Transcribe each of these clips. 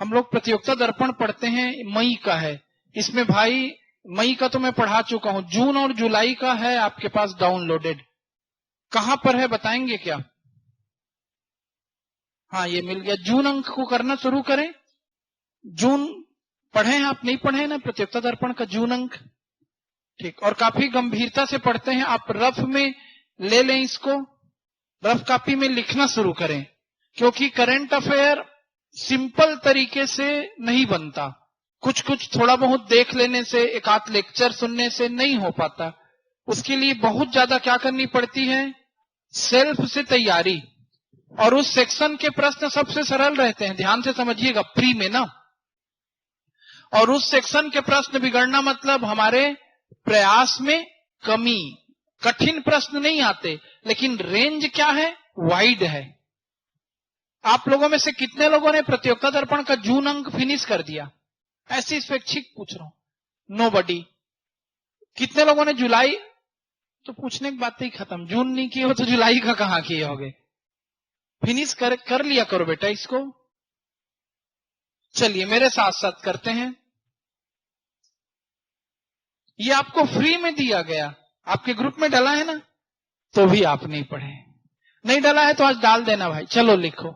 हम लोग प्रतियोगिता दर्पण पढ़ते हैं, मई का है। इसमें भाई मई का तो मैं पढ़ा चुका हूं, जून और जुलाई का है आपके पास डाउनलोडेड। कहां पर है बताएंगे क्या? हाँ ये मिल गया। जून अंक को करना शुरू करें। जून पढ़े हैं आप? नहीं पढ़े हैं ना प्रतियोगिता दर्पण का जून अंक? ठीक, और काफी गंभीरता से पढ़ते हैं आप। रफ में ले लें इसको, रफ कॉपी में लिखना शुरू करें, क्योंकि करंट अफेयर सिंपल तरीके से नहीं बनता। कुछ कुछ थोड़ा बहुत देख लेने से, एक आध लेक्चर सुनने से नहीं हो पाता। उसके लिए बहुत ज्यादा क्या करनी पड़ती है? सेल्फ से तैयारी। और उस सेक्शन के प्रश्न सबसे सरल रहते हैं, ध्यान से समझिएगा, प्री में ना। और उस सेक्शन के प्रश्न बिगड़ना मतलब हमारे प्रयास में कमी। कठिन प्रश्न नहीं आते, लेकिन रेंज क्या है? वाइड है। आप लोगों में से कितने लोगों ने प्रतियोगिता दर्पण का जून अंक फिनिश कर दिया? ऐसी स्वैच्छिक पूछ रहा हूं, नोबडी। कितने लोगों ने जुलाई? तो पूछने की बात ही खत्म। जून नहीं किए हो तो जुलाई का कहां किए होगे? फिनिश कर लिया करो बेटा इसको। चलिए मेरे साथ साथ करते हैं। ये आपको फ्री में दिया गया, आपके ग्रुप में डाला है ना, तो भी आप नहीं पढ़े। नहीं डाला है तो आज डाल देना भाई। चलो लिखो,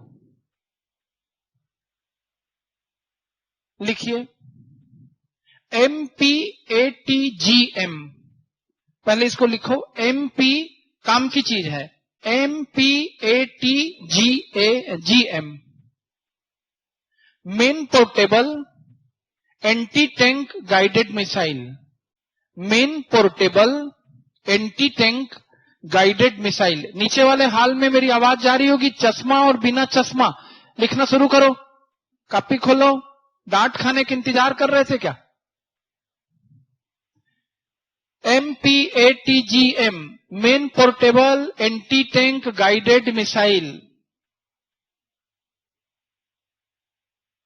लिखिए MPATGM। पहले इसको लिखो। MP काम की चीज है। MPATGM main portable anti tank guided missile. Main portable anti tank guided missile. नीचे वाले हाल में मेरी आवाज जा रही होगी। चश्मा और बिना चश्मा लिखना शुरू करो। कॉपी खोलो। डांट खाने के इंतजार कर रहे थे क्या? MPATGM main portable anti tank guided missile.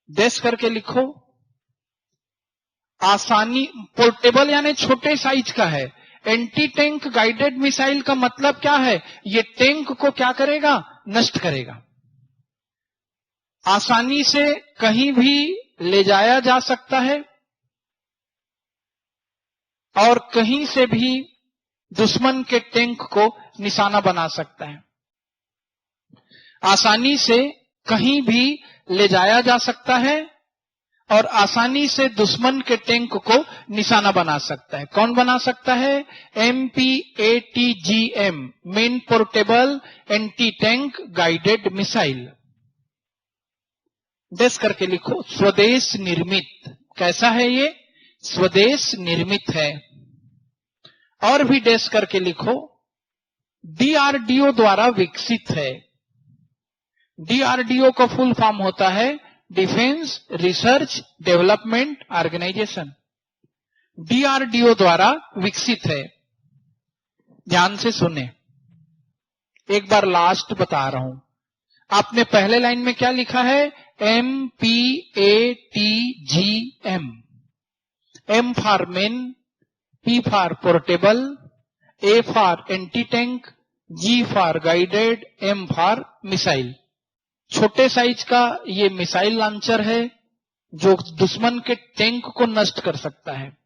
देश करके लिखो। आसानी, पोर्टेबल यानी छोटे साइज का है। एंटी टैंक गाइडेड मिसाइल का मतलब क्या है? ये टैंक को क्या करेगा? नष्ट करेगा। आसानी से कहीं भी ले जाया जा सकता है और कहीं से भी दुश्मन के टैंक को निशाना बना सकता है। आसानी से कहीं भी ले जाया जा सकता है और आसानी से दुश्मन के टैंक को निशाना बना सकता है। कौन बना सकता है? MPATGM main portable anti tank guided missile. देश करके लिखो। स्वदेश निर्मित। कैसा है ये? स्वदेश निर्मित है। और भी देश करके लिखो। DRDO द्वारा विकसित है। DRDO का फुल फॉर्म होता है defence research development organisation. DRDO द्वारा विकसित है। ध्यान से सुने, एक बार लास्ट बता रहा हूं। आपने पहले लाइन में क्या लिखा है? MPATGM। M for main, P for portable, A for anti tank, G for guided, M for missile. छोटे साइज का ये मिसाइल लॉन्चर है जो दुश्मन के टैंक को नष्ट कर सकता है।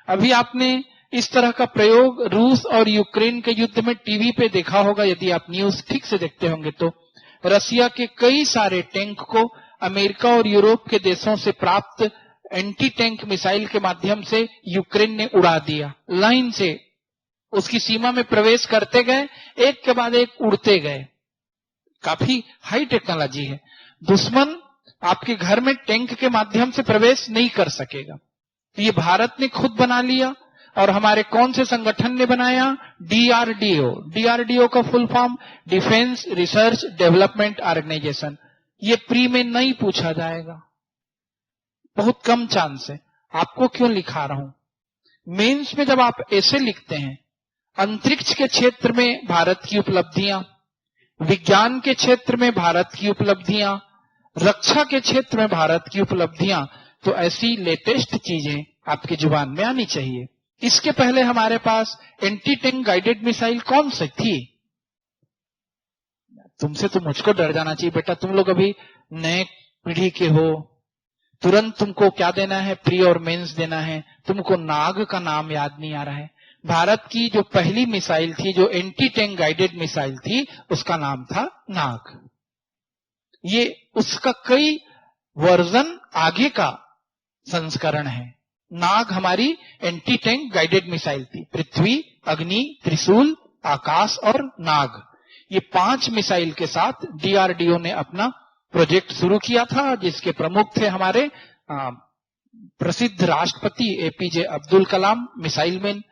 अभी आपने इस तरह का प्रयोग रूस और यूक्रेन के युद्ध में टीवी पे देखा होगा, यदि आप न्यूज ठीक से देखते होंगे तो। रसिया के कई सारे टैंक को अमेरिका और यूरोप के देशों से प्राप्त एंटी टैंक मिसाइल के माध्यम से यूक्रेन ने उड़ा दिया। लाइन से उसकी सीमा में प्रवेश करते गए, एक के बाद एक उड़ते गए। काफी हाई टेक्नोलॉजी है। दुश्मन आपके घर में टैंक के माध्यम से प्रवेश नहीं कर सकेगा। ये भारत ने खुद बना लिया। और हमारे कौन से संगठन ने बनाया? DRDO। DRDO का full form defence research development organisation. ये प्री में नहीं पूछा जाएगा, बहुत कम चांस है। आपको क्यों लिखा रहा हूं? मेंस में जब आप ऐसे लिखते हैं, अंतरिक्ष के क्षेत्र में भारत की उपलब्धियां, विज्ञान के क्षेत्र में भारत की उपलब्धियां, रक्षा के क्षेत्र में भारत की उपलब्धियां, तो ऐसी लेटेस्ट चीजें आपकी जुबान में आनी चाहिए। इसके पहले हमारे पास एंटी टैंक गाइडेड मिसाइल कौन सी थी? तुमसे तो मुझको डर जाना चाहिए बेटा, तुम लोग अभी नए पीढ़ी के हो। तुरंत तुमको क्या देना है, प्री और मेंस देना है। तुमको नाग का नाम याद नहीं आ रहा है। भारत की जो पहली मिसाइल थी, जो एंटी टैंक गाइडेड मिसाइल थी, उसका नाम था नाग। ये उसका कई वर्जन आगे का संस्करण है। नाग हमारी एंटी टैंक गाइडेड मिसाइल थी। पृथ्वी, अग्नि, त्रिशूल, आकाश और नाग, ये 5 मिसाइल के साथ डीआरडीओ ने अपना प्रोजेक्ट शुरू किया था, जिसके प्रमुख थे हमारे प्रसिद्ध राष्ट्रपति APJ Abdul Kalam, missile man.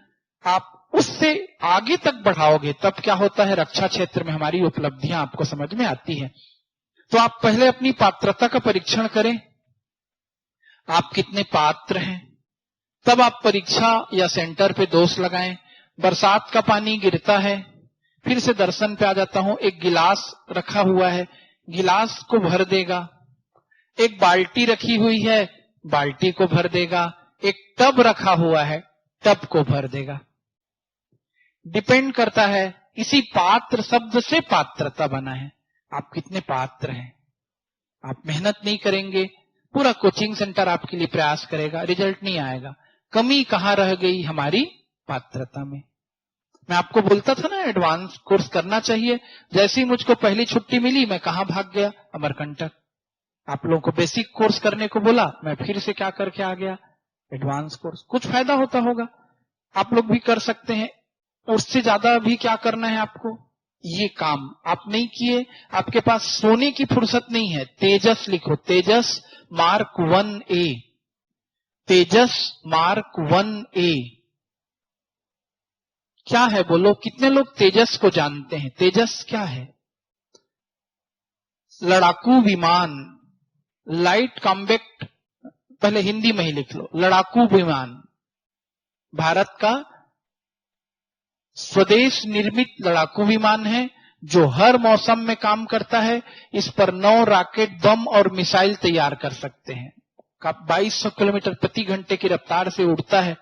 आप उससे आगे तक बढ़ाओगे तब क्या होता है, रक्षा क्षेत्र में हमारी उपलब्धियां आपको समझ में आती है। तो आप पहले अपनी पात्रता का परीक्षण करें, आप कितने पात्र हैं, तब आप परीक्षा या सेंटर पे दोष लगाएं। बरसात का पानी गिरता है, फिर से दर्शन पे आ जाता हूं, एक गिलास रखा हुआ है, गिलास को भर देगा। एक बाल्टी रखी हुई है, बाल्टी को भर देगा। एक टब रखा हुआ है, टब को भर देगा। डिपेंड करता है, इसी पात्र शब्द से पात्रता बना है। आप कितने पात्र हैं। आप मेहनत नहीं करेंगे, पूरा कोचिंग सेंटर आपके लिए प्रयास करेगा, रिजल्ट नहीं आएगा। कमी कहां रह गई, हमारी पात्रता में। मैं आपको बोलता था ना एडवांस कोर्स करना चाहिए, जैसे ही मुझको पहली छुट्टी मिली मैं कहां भाग गया, अमरकंटक। आप लोगों को बेसिक कोर्स करने को बोला, मैं फिर से क्या करके आ गया, एडवांस कोर्स। कुछ फायदा होता होगा, आप लोग भी कर सकते हैं। उससे ज्यादा भी क्या करना है आपको, ये काम आप नहीं किए, आपके पास सोने की फुर्सत नहीं है। तेजस लिखो, तेजस मार्क 1A, तेजस मार्क 1A क्या है बोलो, कितने लोग तेजस को जानते हैं। तेजस क्या है, लड़ाकू विमान, लाइट कॉम्बैक्ट, पहले हिंदी में ही लिख लो, लड़ाकू विमान। भारत का स्वदेश निर्मित लड़ाकू विमान है, जो हर मौसम में काम करता है। इस पर 9 रॉकेट, बम और मिसाइल तैयार कर सकते हैं। 2200 किलोमीटर प्रति घंटे की रफ्तार से उड़ता है।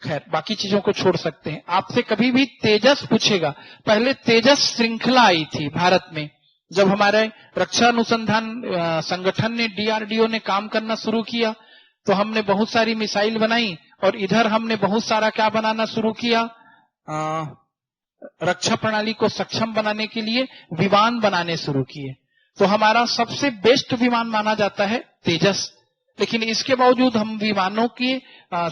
खैर बाकी चीजों को छोड़ सकते हैं। आपसे कभी भी तेजस पूछेगा, पहले तेजस श्रृंखला आई थी भारत में, जब हमारे रक्षा अनुसंधान संगठन ने, डीआरडीओ ने काम करना शुरू किया, तो हमने बहुत सारी मिसाइल बनाई, और इधर हमने बहुत सारा क्या बनाना शुरू किया, रक्षा प्रणाली को सक्षम बनाने के लिए विमान बनाने शुरू किए। तो हमारा सबसे बेस्ट विमान माना जाता है तेजस। लेकिन इसके बावजूद हम विमानों की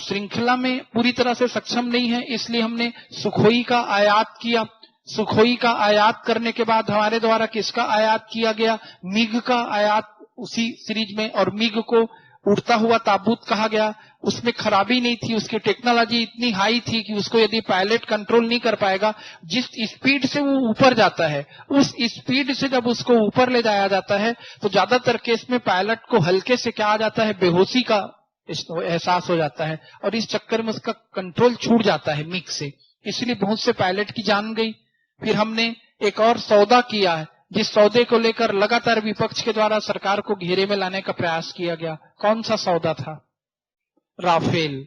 श्रृंखला में पूरी तरह से सक्षम नहीं है, इसलिए हमने सुखोई का आयात किया। सुखोई का आयात करने के बाद हमारे द्वारा किसका आयात किया गया, मिग का आयात उसी सीरीज में, और मिग को उड़ता हुआ ताबूत कहा गया। उसमें खराबी नहीं थी, उसकी टेक्नोलॉजी इतनी हाई थी कि उसको यदि पायलट कंट्रोल नहीं कर पाएगा, जिस स्पीड से वो ऊपर जाता है, उस स्पीड से जब उसको ऊपर ले जाया जाता है, तो ज्यादातर केस में पायलट को हल्के से क्या आ जाता है, बेहोशी का एहसास हो जाता है, और इस चक्कर में उसका कंट्रोल छूट जाता है मिग से। इसलिए बहुत से पायलट की जान गई। फिर हमने एक और सौदा किया है, जिस सौदे को लेकर लगातार विपक्ष के द्वारा सरकार को घेरे में लाने का प्रयास किया गया। कौन सा सौदा था, राफेल।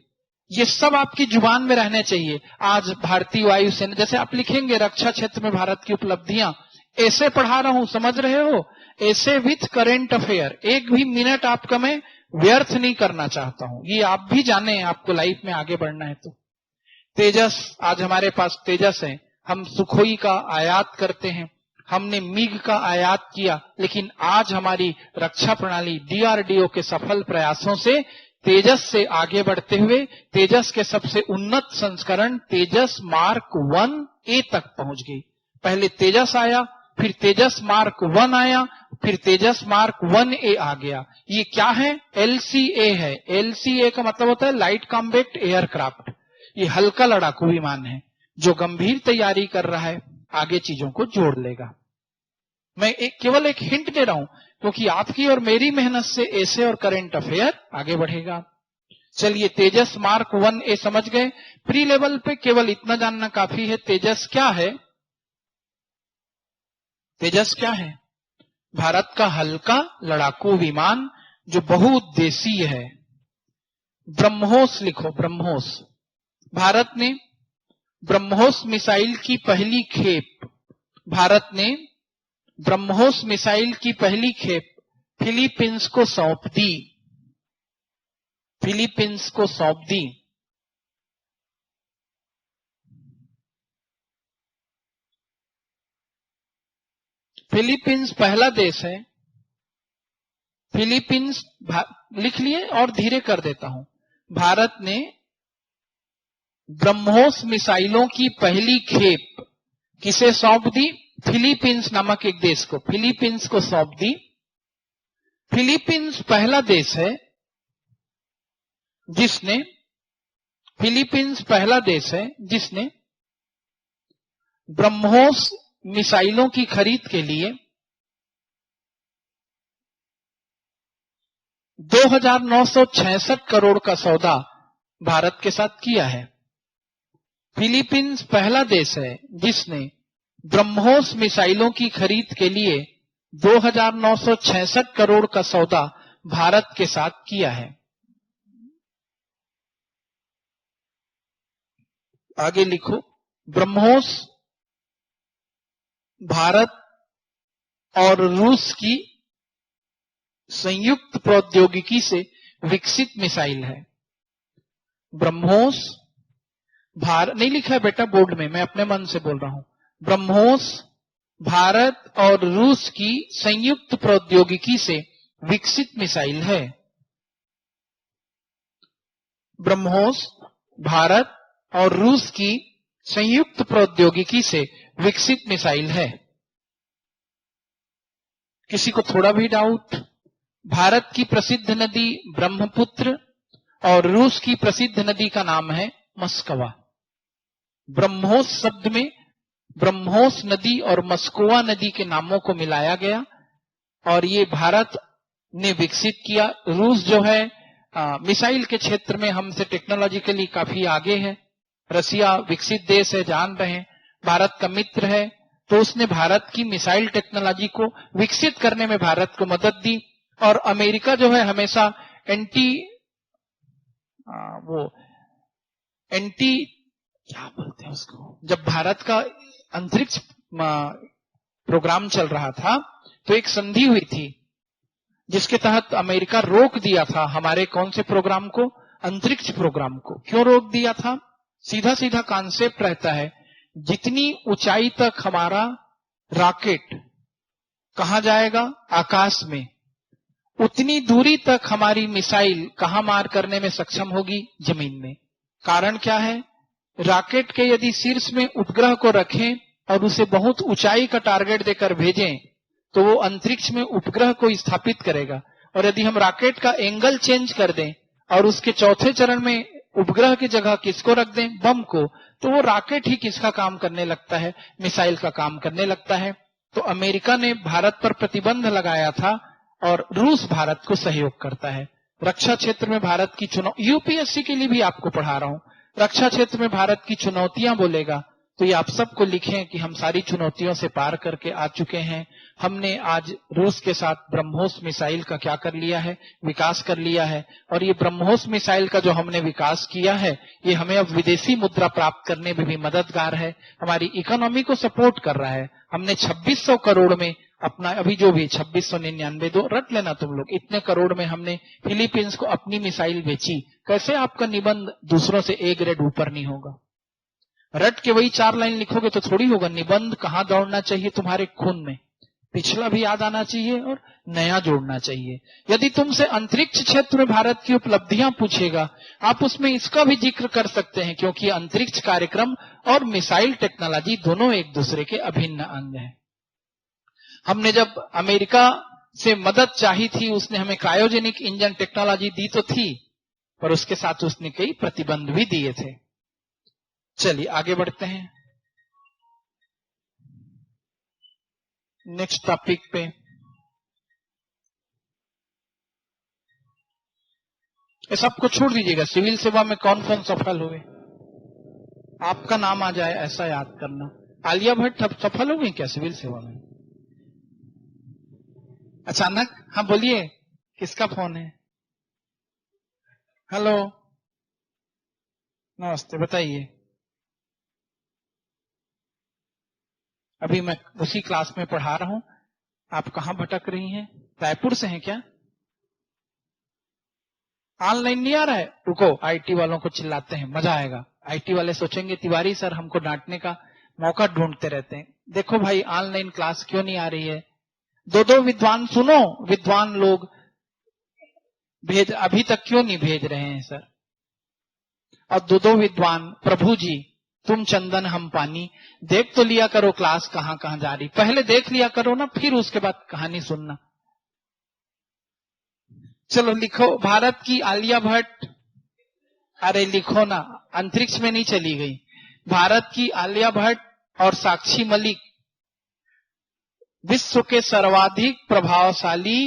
ये सब आपकी जुबान में रहने चाहिए। आज भारतीय वायुसेना, जैसे आप लिखेंगे रक्षा क्षेत्र में भारत की उपलब्धियां, ऐसे पढ़ा रहा हूं, समझ रहे हो, ऐसे विथ करेंट अफेयर। एक भी मिनट आपका मैं व्यर्थ नहीं करना चाहता हूं, ये आप भी जाने, आपको लाइफ में आगे बढ़ना है। तो तेजस, आज हमारे पास तेजस है। हम सुखोई का आयात करते हैं, हमने मिग का आयात किया, लेकिन आज हमारी रक्षा प्रणाली डीआरडीओ के सफल प्रयासों से तेजस से आगे बढ़ते हुए तेजस के सबसे उन्नत संस्करण तेजस मार्क 1A तक पहुंच गई। पहले तेजस आया, फिर तेजस मार्क 1 आया, फिर तेजस मार्क 1A आ गया। ये क्या है, LCA है। LCA का मतलब होता है लाइट कॉम्बैक्ट एयरक्राफ्ट। ये हल्का लड़ाकू विमान है, जो गंभीर तैयारी कर रहा है, आगे चीजों को जोड़ लेगा। मैं केवल एक हिंट दे रहा हूं, क्योंकि आपकी और मेरी मेहनत से ऐसे और करंट अफेयर आगे बढ़ेगा। चलिए, तेजस मार्क 1A समझ गए। प्री लेवल पे केवल इतना जानना काफी है, तेजस क्या है। तेजस क्या है, भारत का हल्का लड़ाकू विमान जो बहुउद्देशीय है। ब्रह्मोस लिखो, ब्रह्मोस। भारत ने ब्रह्मोस मिसाइल की पहली खेप, भारत ने ब्रह्मोस मिसाइल की पहली खेप फिलीपींस को सौंप दी। फिलीपींस को सौंप दी। फिलीपींस पहला देश है। फिलीपींस लिख लिए और धीरे कर देता हूं। भारत ने ब्रह्मोस मिसाइलों की पहली खेप किसे सौंप दी? फिलीपींस नामक एक देश को, फिलीपींस को सौंप दी। फिलीपींस पहला देश है जिसने, फिलीपींस पहला देश है जिसने ब्रह्मोस मिसाइलों की खरीद के लिए 2,966 करोड़ का सौदा भारत के साथ किया है। फिलीपींस पहला देश है जिसने ब्रह्मोस मिसाइलों की खरीद के लिए 2,966 करोड़ का सौदा भारत के साथ किया है। आगे लिखो, ब्रह्मोस भारत और रूस की संयुक्त प्रौद्योगिकी से विकसित मिसाइल है। ब्रह्मोस नहीं लिखा है बेटा बोर्ड में, मैं अपने मन से बोल रहा हूं। ब्रह्मोस भारत और रूस की संयुक्त प्रौद्योगिकी से विकसित मिसाइल है। ब्रह्मोस भारत और रूस की संयुक्त प्रौद्योगिकी से विकसित मिसाइल है। किसी को थोड़ा भी डाउट? भारत की प्रसिद्ध नदी ब्रह्मपुत्र और रूस की प्रसिद्ध नदी का नाम है मस्कवा। ब्रह्मोस शब्द में ब्रह्मोस नदी और मस्कोवा नदी के नामों को मिलाया गया और ये भारत ने विकसित किया। रूस जो है मिसाइल के क्षेत्र में हमसे टेक्नोलॉजिकली काफी आगे है। रसिया विकसित देश है, जान रहे हैं, भारत का मित्र है, तो उसने भारत की मिसाइल टेक्नोलॉजी को विकसित करने में भारत को मदद दी। और अमेरिका जो है हमेशा एंटी क्या बोलते हैं उसको, जब भारत का अंतरिक्ष प्रोग्राम चल रहा था तो एक संधि हुई थी जिसके तहत अमेरिका रोक दिया था हमारे कौन से प्रोग्राम को? अंतरिक्ष प्रोग्राम को। क्यों रोक दिया था? सीधा सीधा कॉन्सेप्ट रहता है, जितनी ऊंचाई तक हमारा रॉकेट कहां जाएगा? आकाश में। उतनी दूरी तक हमारी मिसाइल कहां मार करने में सक्षम होगी? जमीन में। कारण क्या है? रॉकेट के यदि शीर्ष में उपग्रह को रखें और उसे बहुत ऊंचाई का टारगेट देकर भेजें तो वो अंतरिक्ष में उपग्रह को स्थापित करेगा। और यदि हम रॉकेट का एंगल चेंज कर दें और उसके चौथे चरण में उपग्रह की जगह किसको रख दें? बम को, तो वो रॉकेट ही किसका काम करने लगता है? मिसाइल का काम करने लगता है। तो अमेरिका ने भारत पर प्रतिबंध लगाया था और रूस भारत को सहयोग करता है। रक्षा क्षेत्र में भारत की चुनौती, यूपीएससी के लिए भी आपको पढ़ा रहा हूं, रक्षा क्षेत्र में भारत की चुनौतियां बोलेगा तो ये आप सबको लिखें कि हम सारी चुनौतियों से पार करके आ चुके हैं। हमने आज रूस के साथ ब्रह्मोस मिसाइल का क्या कर लिया है? विकास कर लिया है। और ये ब्रह्मोस मिसाइल का जो हमने विकास किया है ये हमें अब विदेशी मुद्रा प्राप्त करने में भी मददगार है, हमारी इकोनॉमी को सपोर्ट कर रहा है। हमने 2600 करोड़ में अपना, अभी जो भी 2699 दो रट लेना तुम लोग, इतने करोड़ में हमने फिलीपींस को अपनी मिसाइल बेची। कैसे आपका निबंध दूसरों से ए ग्रेड ऊपर नहीं होगा? रट के वही 4 लाइन लिखोगे तो थोड़ी होगा। निबंध कहां दौड़ना चाहिए? तुम्हारे खून में। पिछला भी याद आना चाहिए और नया जोड़ना चाहिए। यदि तुमसे अंतरिक्ष क्षेत्र में भारत की उपलब्धियां पूछेगा, आप उसमें इसका भी जिक्र कर सकते हैं, क्योंकि अंतरिक्ष कार्यक्रम और मिसाइल टेक्नोलॉजी दोनों एक दूसरे के अभिन्न अंग हैं। हमने जब अमेरिका से मदद चाही थी, उसने हमें क्रायोजेनिक इंजन टेक्नोलॉजी दी तो थी, पर उसके साथ उसने कई प्रतिबंध भी दिए थे। चलिए आगे बढ़ते हैं नेक्स्ट टॉपिक पे। ये सबको छोड़ दीजिएगा। सिविल सेवा में कौन कौन सफल हुए, आपका नाम आ जाए ऐसा याद करना। आलिया भट्ट अब सफल हो गई क्या सिविल सेवा में? अचानक? हाँ बोलिए, किसका फोन है? हेलो, नमस्ते, बताइए। अभी मैं उसी क्लास में पढ़ा रहा हूं। आप कहां भटक रही हैं? रायपुर से हैं क्या? ऑनलाइन नहीं आ रहा है, रुको आईटी वालों को चिल्लाते हैं, मजा आएगा। आईटी वाले सोचेंगे तिवारी सर हमको डांटने का मौका ढूंढते रहते हैं। देखो भाई ऑनलाइन क्लास क्यों नहीं आ रही है, दो विद्वान सुनो, विद्वान लोग भेज अभी तक क्यों नहीं भेज रहे हैं सर। और दो विद्वान, प्रभु जी तुम चंदन हम पानी, देख तो लिया करो क्लास कहां कहां जा रही, पहले देख लिया करो ना, फिर उसके बाद कहानी सुनना। चलो लिखो, भारत की आलिया भट्ट, अरे लिखो ना, अंतरिक्ष में नहीं चली गई। भारत की आलिया भट्ट और साक्षी मलिक विश्व के सर्वाधिक प्रभावशाली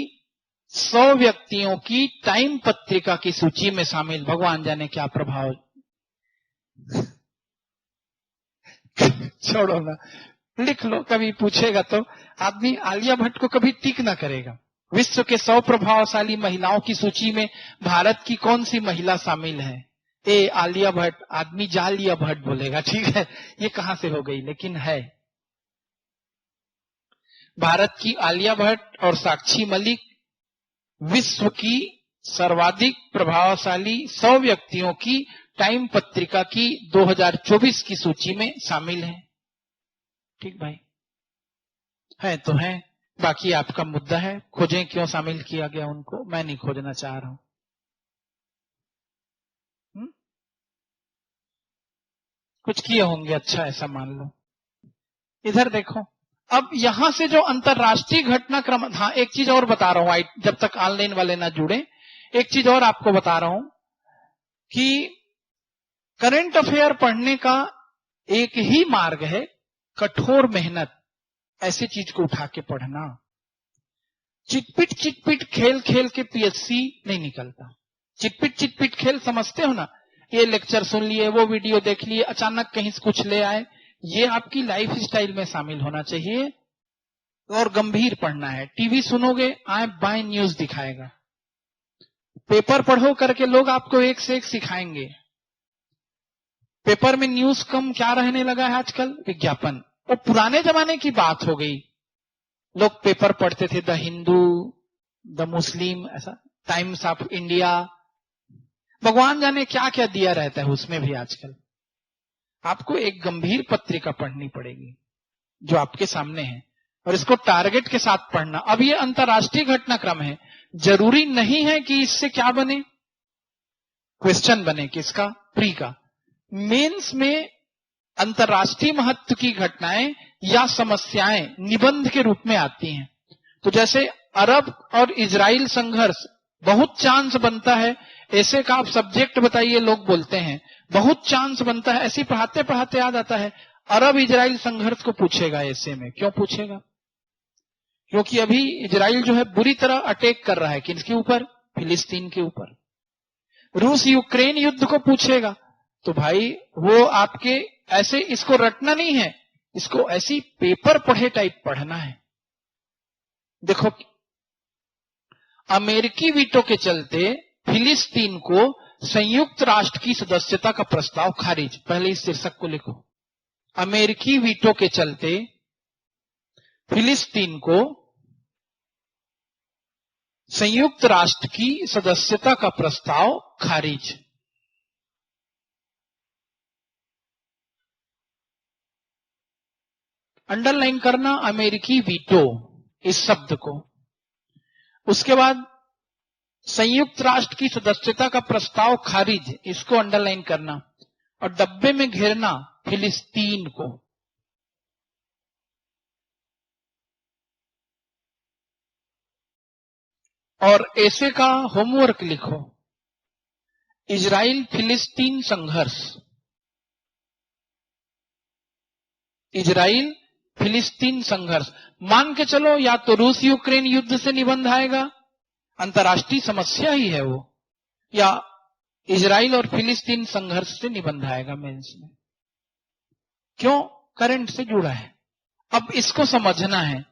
100 व्यक्तियों की टाइम पत्रिका की सूची में शामिल। भगवान जाने क्या प्रभाव। छोड़ो ना, लिख लो, कभी पूछेगा तो आदमी आलिया भट्ट को कभी टिक ना करेगा। विश्व के 100 प्रभावशाली महिलाओं की सूची में भारत की कौन सी महिला शामिल है? ए आलिया भट्ट, आदमी जालिया भट्ट बोलेगा, ठीक है, ये कहां से हो गई, लेकिन है। भारत की आलिया भट्ट और साक्षी मलिक विश्व की सर्वाधिक प्रभावशाली 100 व्यक्तियों की टाइम पत्रिका की 2024 की सूची में शामिल है। ठीक भाई, है तो है, बाकी आपका मुद्दा है, खोजें क्यों शामिल किया गया उनको, मैं नहीं खोजना चाह रहा हूं। कुछ किए होंगे, अच्छा ऐसा मान लो। इधर देखो, अब यहां से जो अंतरराष्ट्रीय घटनाक्रम, हाँ एक चीज और बता रहा हूं, जब तक ऑनलाइन वाले ना जुड़े, एक चीज और आपको बता रहा हूं कि करंट अफेयर पढ़ने का एक ही मार्ग है, कठोर मेहनत, ऐसी चीज को उठा के पढ़ना। चिटपिट खेल खेल के पीएससी नहीं निकलता। चिटपिट खेल समझते हो ना, ये लेक्चर सुन लिए, वो वीडियो देख लिए, अचानक कहीं से कुछ ले आए, ये आपकी लाइफ स्टाइल में शामिल होना चाहिए। और गंभीर पढ़ना है। टीवी सुनोगे, आए बाएं न्यूज दिखाएगा, पेपर पढ़ो करके लोग आपको एक से एक सिखाएंगे। पेपर में न्यूज कम क्या रहने लगा है आजकल, विज्ञापन। वो पुराने जमाने की बात हो गई, लोग पेपर पढ़ते थे, द हिंदू, द मुस्लिम, ऐसा, टाइम्स ऑफ इंडिया, भगवान जाने क्या क्या दिया रहता है उसमें भी। आजकल आपको एक गंभीर पत्रिका पढ़नी पड़ेगी जो आपके सामने है, और इसको टारगेट के साथ पढ़ना। अब ये अंतरराष्ट्रीय घटनाक्रम है, जरूरी नहीं है कि इससे क्या बने, क्वेश्चन बने, किसका, प्री का। मेंस में अंतरराष्ट्रीय महत्व की घटनाएं या समस्याएं निबंध के रूप में आती हैं। तो जैसे अरब और इजराइल संघर्ष, बहुत चांस बनता है ऐसे का, आप सब्जेक्ट बताइए, लोग बोलते हैं बहुत चांस बनता है, ऐसे पढ़ाते पढ़ाते याद आता है अरब इजराइल संघर्ष को पूछेगा ऐसे में। क्यों पूछेगा? क्योंकि अभी इजराइल जो है बुरी तरह अटैक कर रहा है, किसके ऊपर, फिलिस्तीन के ऊपर। रूस यूक्रेन युद्ध को पूछेगा, तो भाई वो आपके ऐसे, इसको रटना नहीं है, इसको ऐसी पेपर पढ़े टाइप पढ़ना है। देखो, अमेरिकी वीटो के चलते फिलिस्तीन को संयुक्त राष्ट्र की सदस्यता का प्रस्ताव खारिज। पहले इस शीर्षक को लिखो, अमेरिकी वीटो के चलते फिलिस्तीन को संयुक्त राष्ट्र की सदस्यता का प्रस्ताव खारिज। अंडरलाइन करना अमेरिकी वीटो इस शब्द को। उसके बाद संयुक्त राष्ट्र की सदस्यता का प्रस्ताव खारिज, इसको अंडरलाइन करना, और डब्बे में घेरना फिलिस्तीन को। और ऐसे का होमवर्क लिखो, इजराइल फिलिस्तीन संघर्ष, इजराइल फिलिस्तीन संघर्ष। मान के चलो या तो रूस यूक्रेन युद्ध से निबंध आएगा, अंतर्राष्ट्रीय समस्या ही है वो, या इजराइल और फिलिस्तीन संघर्ष से निबंध आएगा मेंस में। क्यों? करंट से जुड़ा है। अब इसको समझना है,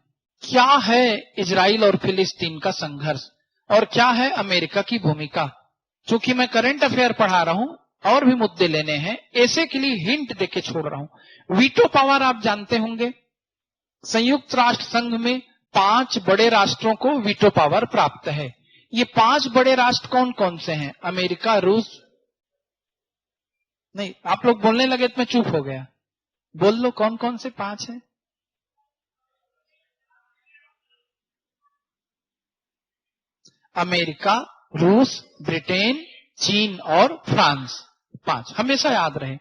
क्या है इजराइल और फिलिस्तीन का संघर्ष और क्या है अमेरिका की भूमिका। चूंकि मैं करंट अफेयर पढ़ा रहा हूं और भी मुद्दे लेने हैं, ऐसे के लिए हिंट देके छोड़ रहा हूं। वीटो पावर आप जानते होंगे, संयुक्त राष्ट्र संघ में 5 बड़े राष्ट्रों को वीटो पावर प्राप्त है। ये 5 बड़े राष्ट्र कौन कौन से हैं? अमेरिका, रूस, नहीं आप लोग बोलने लगे तो मैं चुप हो गया। बोल लो कौन कौन से 5 हैं? अमेरिका, रूस, ब्रिटेन, चीन और फ्रांस। 5 हमेशा याद रहे।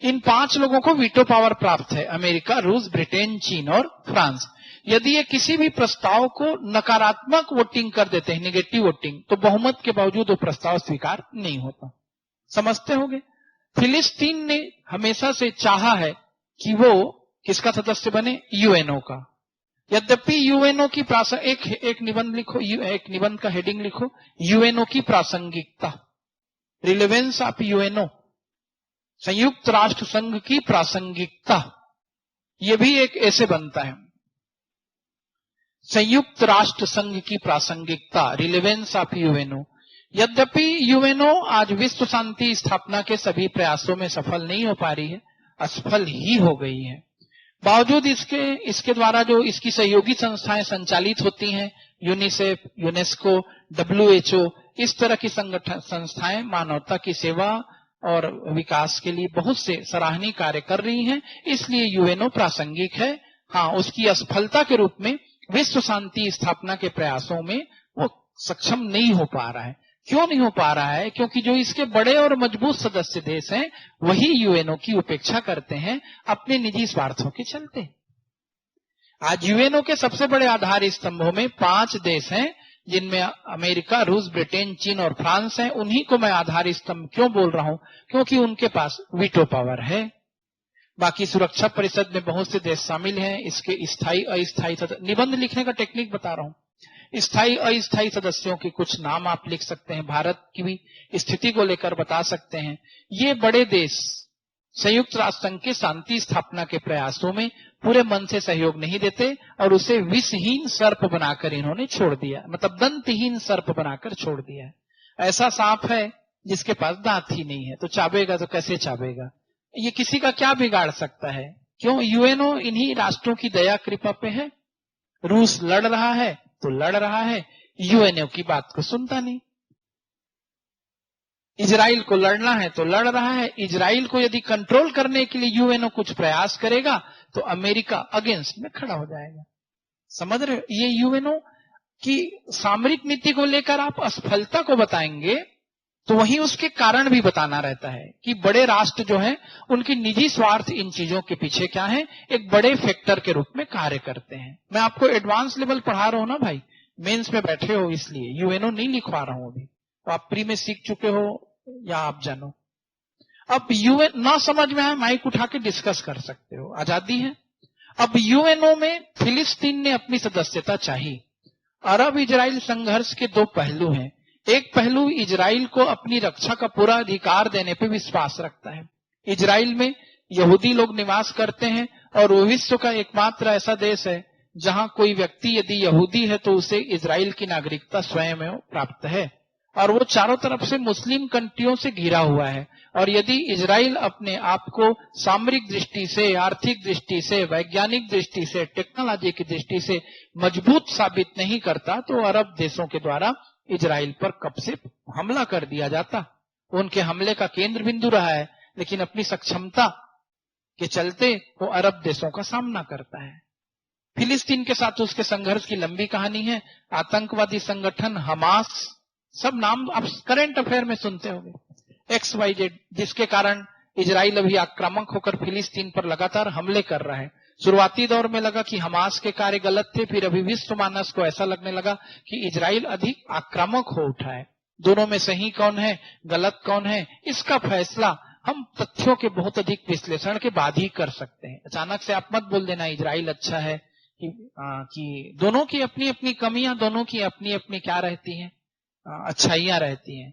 इन 5 लोगों को वीटो पावर प्राप्त है, अमेरिका, रूस, ब्रिटेन, चीन और फ्रांस। यदि ये किसी भी प्रस्ताव को नकारात्मक वोटिंग कर देते हैं, नेगेटिव वोटिंग, तो बहुमत के बावजूद वो प्रस्ताव स्वीकार नहीं होता। समझते होंगे? फिलिस्तीन ने हमेशा से चाहा है कि वो किसका सदस्य बने? यूएनओ का। यद्यपि यूएनओ की एक निबंध लिखो, एक निबंध का हेडिंग लिखो, यूएनओ की प्रासंगिकता, रिलेवेंस ऑफ यूएनओ, संयुक्त राष्ट्र संघ की प्रासंगिकता। यह भी एक ऐसे बनता है, संयुक्त राष्ट्र संघ की प्रासंगिकता, रिलेवेंस ऑफ यूएनओ। यद्यपि यूएनओ आज विश्व शांति स्थापना के सभी प्रयासों में सफल नहीं हो पा रही है, असफल ही हो गई है। बावजूद इसके द्वारा जो इसकी सहयोगी संस्थाएं संचालित होती हैं, यूनिसेफ, यूनेस्को, डब्ल्यूएचओ, इस तरह की संस्थाएं मानवता की सेवा और विकास के लिए बहुत से सराहनीय कार्य कर रही हैं, इसलिए यूएनओ प्रासंगिक है। हाँ, उसकी असफलता के रूप में विश्व शांति स्थापना के प्रयासों में वो सक्षम नहीं हो पा रहा है। क्यों नहीं हो पा रहा है? क्योंकि जो इसके बड़े और मजबूत सदस्य देश हैं, वही यूएनओ की उपेक्षा करते हैं अपने निजी स्वार्थों के चलते। आज यूएनओ के सबसे बड़े आधार स्तंभों में 5 देश हैं, जिनमें अमेरिका, रूस, ब्रिटेन, चीन और फ्रांस हैं। उन्हीं को मैं आधार स्तंभ क्यों बोल रहा हूं? क्योंकि उनके पास वीटो पावर है। बाकी सुरक्षा परिषद में बहुत से देश शामिल हैं। इसके स्थायी अस्थायी निबंध लिखने का टेक्निक बता रहा हूं। स्थायी अस्थायी सदस्यों के कुछ नाम आप लिख सकते हैं, भारत की भी स्थिति को लेकर बता सकते हैं। ये बड़े देश संयुक्त राष्ट्र संघ के शांति स्थापना के प्रयासों में पूरे मन से सहयोग नहीं देते और उसे विषहीन सर्प बनाकर इन्होंने छोड़ दिया, मतलब दंतहीन सर्प बनाकर छोड़ दिया है। ऐसा सांप है जिसके पास दांत ही नहीं है, तो चाबेगा तो कैसे चाबेगा? ये किसी का क्या बिगाड़ सकता है? क्यों? यूएनओ इन्हीं राष्ट्रों की दया कृपा पे है। रूस लड़ रहा है तो लड़ रहा है, यूएनओ की बात को सुनता नहीं। इजराइल को लड़ना है तो लड़ रहा है। इजराइल को यदि कंट्रोल करने के लिए यूएनओ कुछ प्रयास करेगा तो अमेरिका अगेंस्ट में खड़ा हो जाएगा। समझ रहे हो? ये यूएनओ की सामरिक नीति को लेकर आप असफलता को बताएंगे तो वहीं उसके कारण भी बताना रहता है कि बड़े राष्ट्र जो हैं उनकी निजी स्वार्थ इन चीजों के पीछे क्या है, एक बड़े फैक्टर के रूप में कार्य करते हैं। मैं आपको एडवांस लेवल पढ़ा रहा हूं ना भाई, मेंस में बैठे हो, इसलिए यूएनओ नहीं लिखवा रहा हूं अभी। तो आप प्री में सीख चुके हो या आप जानो। अब यूएन ना समझ में आए, माइक उठा के डिस्कस कर सकते हो, आजादी है। अब यूएनओ में फिलिस्तीन ने अपनी सदस्यता चाही। अरब इजराइल संघर्ष के 2 पहलू हैं। एक पहलू इजराइल को अपनी रक्षा का पूरा अधिकार देने पे विश्वास रखता है। इजराइल में यहूदी लोग निवास करते हैं और वो विश्व का एकमात्र ऐसा देश है जहां कोई व्यक्ति यदि यहूदी है तो उसे इजराइल की नागरिकता स्वयं प्राप्त है। और वो चारों तरफ से मुस्लिम कंट्रियों से घिरा हुआ है। और यदि इजराइल अपने आप को सामरिक दृष्टि से, आर्थिक दृष्टि से, वैज्ञानिक दृष्टि से, टेक्नोलॉजी की दृष्टि से मजबूत साबित नहीं करता तो अरब देशों के द्वारा इजराइल पर कब से हमला कर दिया जाता। उनके हमले का केंद्र बिंदु रहा है, लेकिन अपनी सक्षमता के चलते वो अरब देशों का सामना करता है। फिलिस्तीन के साथ उसके संघर्ष की लंबी कहानी है। आतंकवादी संगठन हमास, सब नाम आप करंट अफेयर में सुनते होंगे, XYZ, जिसके कारण इजराइल अभी आक्रामक होकर फिलिस्तीन पर लगातार हमले कर रहा है। शुरुआती दौर में लगा कि हमास के कार्य गलत थे, फिर अभी विश्व मानस को ऐसा लगने लगा कि इजराइल अधिक आक्रामक हो उठा है। दोनों में सही कौन है, गलत कौन है, इसका फैसला हम तथ्यों के बहुत अधिक विश्लेषण के बाद ही कर सकते हैं। अचानक से आप मत बोल देना इजराइल अच्छा है कि दोनों की अपनी अपनी कमियां, दोनों की अपनी अपनी क्या रहती हैं, अच्छाइयां रहती हैं।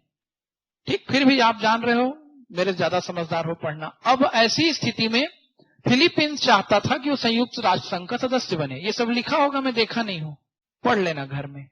ठीक, फिर भी आप जान रहे हो, मेरे ज्यादा समझदार हो पढ़ना। अब ऐसी स्थिति में फिलीपींस चाहता था कि वो संयुक्त राष्ट्र संघ का सदस्य बने। ये सब लिखा होगा, मैं देखा नहीं हूं, पढ़ लेना घर में।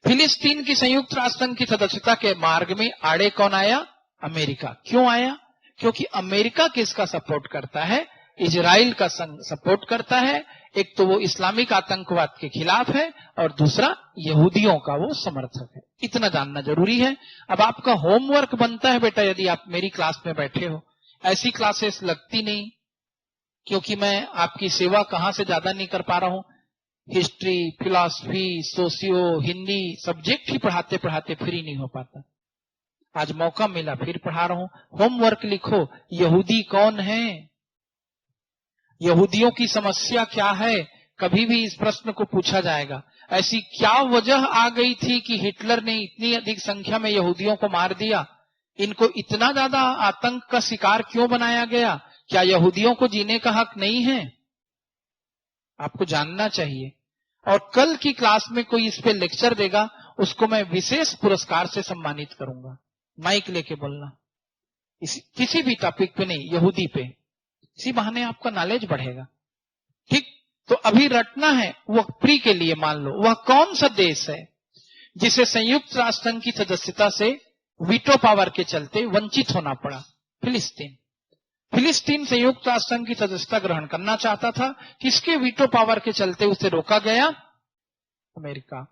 फिलिस्तीन की संयुक्त राष्ट्र संघ की सदस्यता के मार्ग में आड़े कौन आया? अमेरिका। क्यों आया? क्योंकि अमेरिका किसका सपोर्ट करता है? इजराइल का सपोर्ट करता है। एक तो वो इस्लामिक आतंकवाद के खिलाफ है और दूसरा यहूदियों का वो समर्थक है। इतना जानना जरूरी है। अब आपका होमवर्क बनता है बेटा, यदि आप मेरी क्लास में बैठे हो, ऐसी क्लासेस लगती नहीं, क्योंकि मैं आपकी सेवा कहां से ज्यादा नहीं कर पा रहा हूं। History, philosophy, socio, Hindi subject ही पढ़ाते पढ़ाते फ्री नहीं हो पाता। आज मौका मिला, फिर पढ़ा रहा हूं। होमवर्क लिखो, यहूदी कौन है, यहूदियों की समस्या क्या है। कभी भी इस प्रश्न को पूछा जाएगा, ऐसी क्या वजह आ गई थी कि हिटलर ने इतनी अधिक संख्या में यहूदियों को मार दिया, इनको इतना ज्यादा आतंक का शिकार क्यों बनाया गया, क्या यहूदियों को जीने का हक नहीं है, आपको जानना चाहिए। और कल की क्लास में कोई इस पे लेक्चर देगा, उसको मैं विशेष पुरस्कार से सम्मानित करूंगा। माइक लेके बोलना, किसी भी टॉपिक पे नहीं, यहूदी पे। इसी बहाने आपका नॉलेज बढ़ेगा। ठीक, तो अभी रटना है वह प्री के लिए। मान लो वह कौन सा देश है जिसे संयुक्त राष्ट्र संघ की सदस्यता से वीटो पावर के चलते वंचित होना पड़ा। फिलिस्तीन। फिलिस्तीन संयुक्त राष्ट्र संघ की सदस्यता ग्रहण करना चाहता था, किसके वीटो पावर के चलते उसे रोका गया? अमेरिका।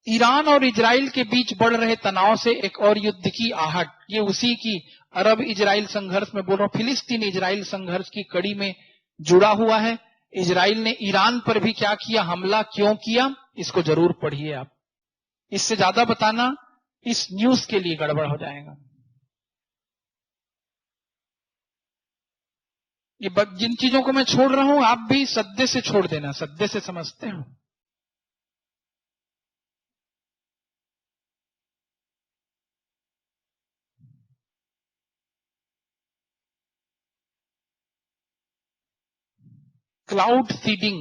ईरान और इजराइल के बीच बढ़ रहे तनाव से एक और युद्ध की आहट, ये उसी की अरब इजराइल संघर्ष में बोल रहा हूं, फिलिस्तीन इजराइल संघर्ष की कड़ी में जुड़ा हुआ है। इजराइल ने ईरान पर भी क्या किया, हमला क्यों किया, इसको जरूर पढ़िए आप। इससे ज्यादा बताना इस न्यूज के लिए गड़बड़ हो जाएगा। ये जिन चीजों को मैं छोड़ रहा हूं आप भी सद्दे से छोड़ देना, सद्दे से समझते हो। क्लाउड सीडिंग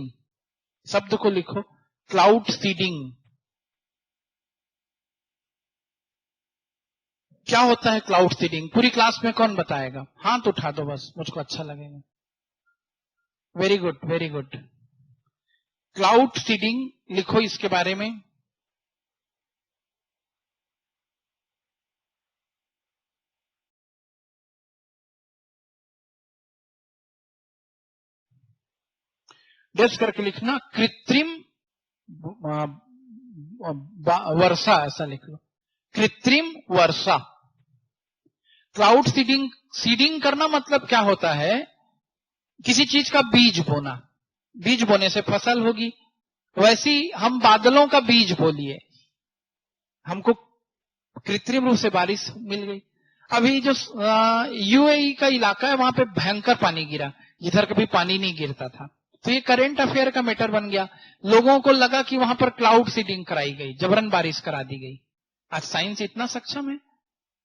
शब्द को लिखो, क्लाउड सीडिंग क्या होता है? क्लाउड सीडिंग पूरी क्लास में कौन बताएगा? हाथ उठा दो बस, मुझको अच्छा लगेगा। Very good, very good. Cloud seeding लिखो इसके बारे में। डेस्क करके लिखना, कृत्रिम वर्षा, ऐसा लिख लो, कृत्रिम वर्षा। क्लाउड सीडिंग, सीडिंग करना मतलब क्या होता है? किसी चीज का बीज बोना, बीज बोने से फसल होगी। वैसी हम बादलों का बीज बोलिए, हमको कृत्रिम रूप से बारिश मिल गई। अभी जो यूएई का इलाका है वहां पे भयंकर पानी गिरा, जिधर कभी पानी नहीं गिरता था। तो ये करंट अफेयर का मैटर बन गया। लोगों को लगा कि वहां पर क्लाउड सीडिंग कराई गई, जबरन बारिश करा दी गई। आज साइंस इतना सक्षम है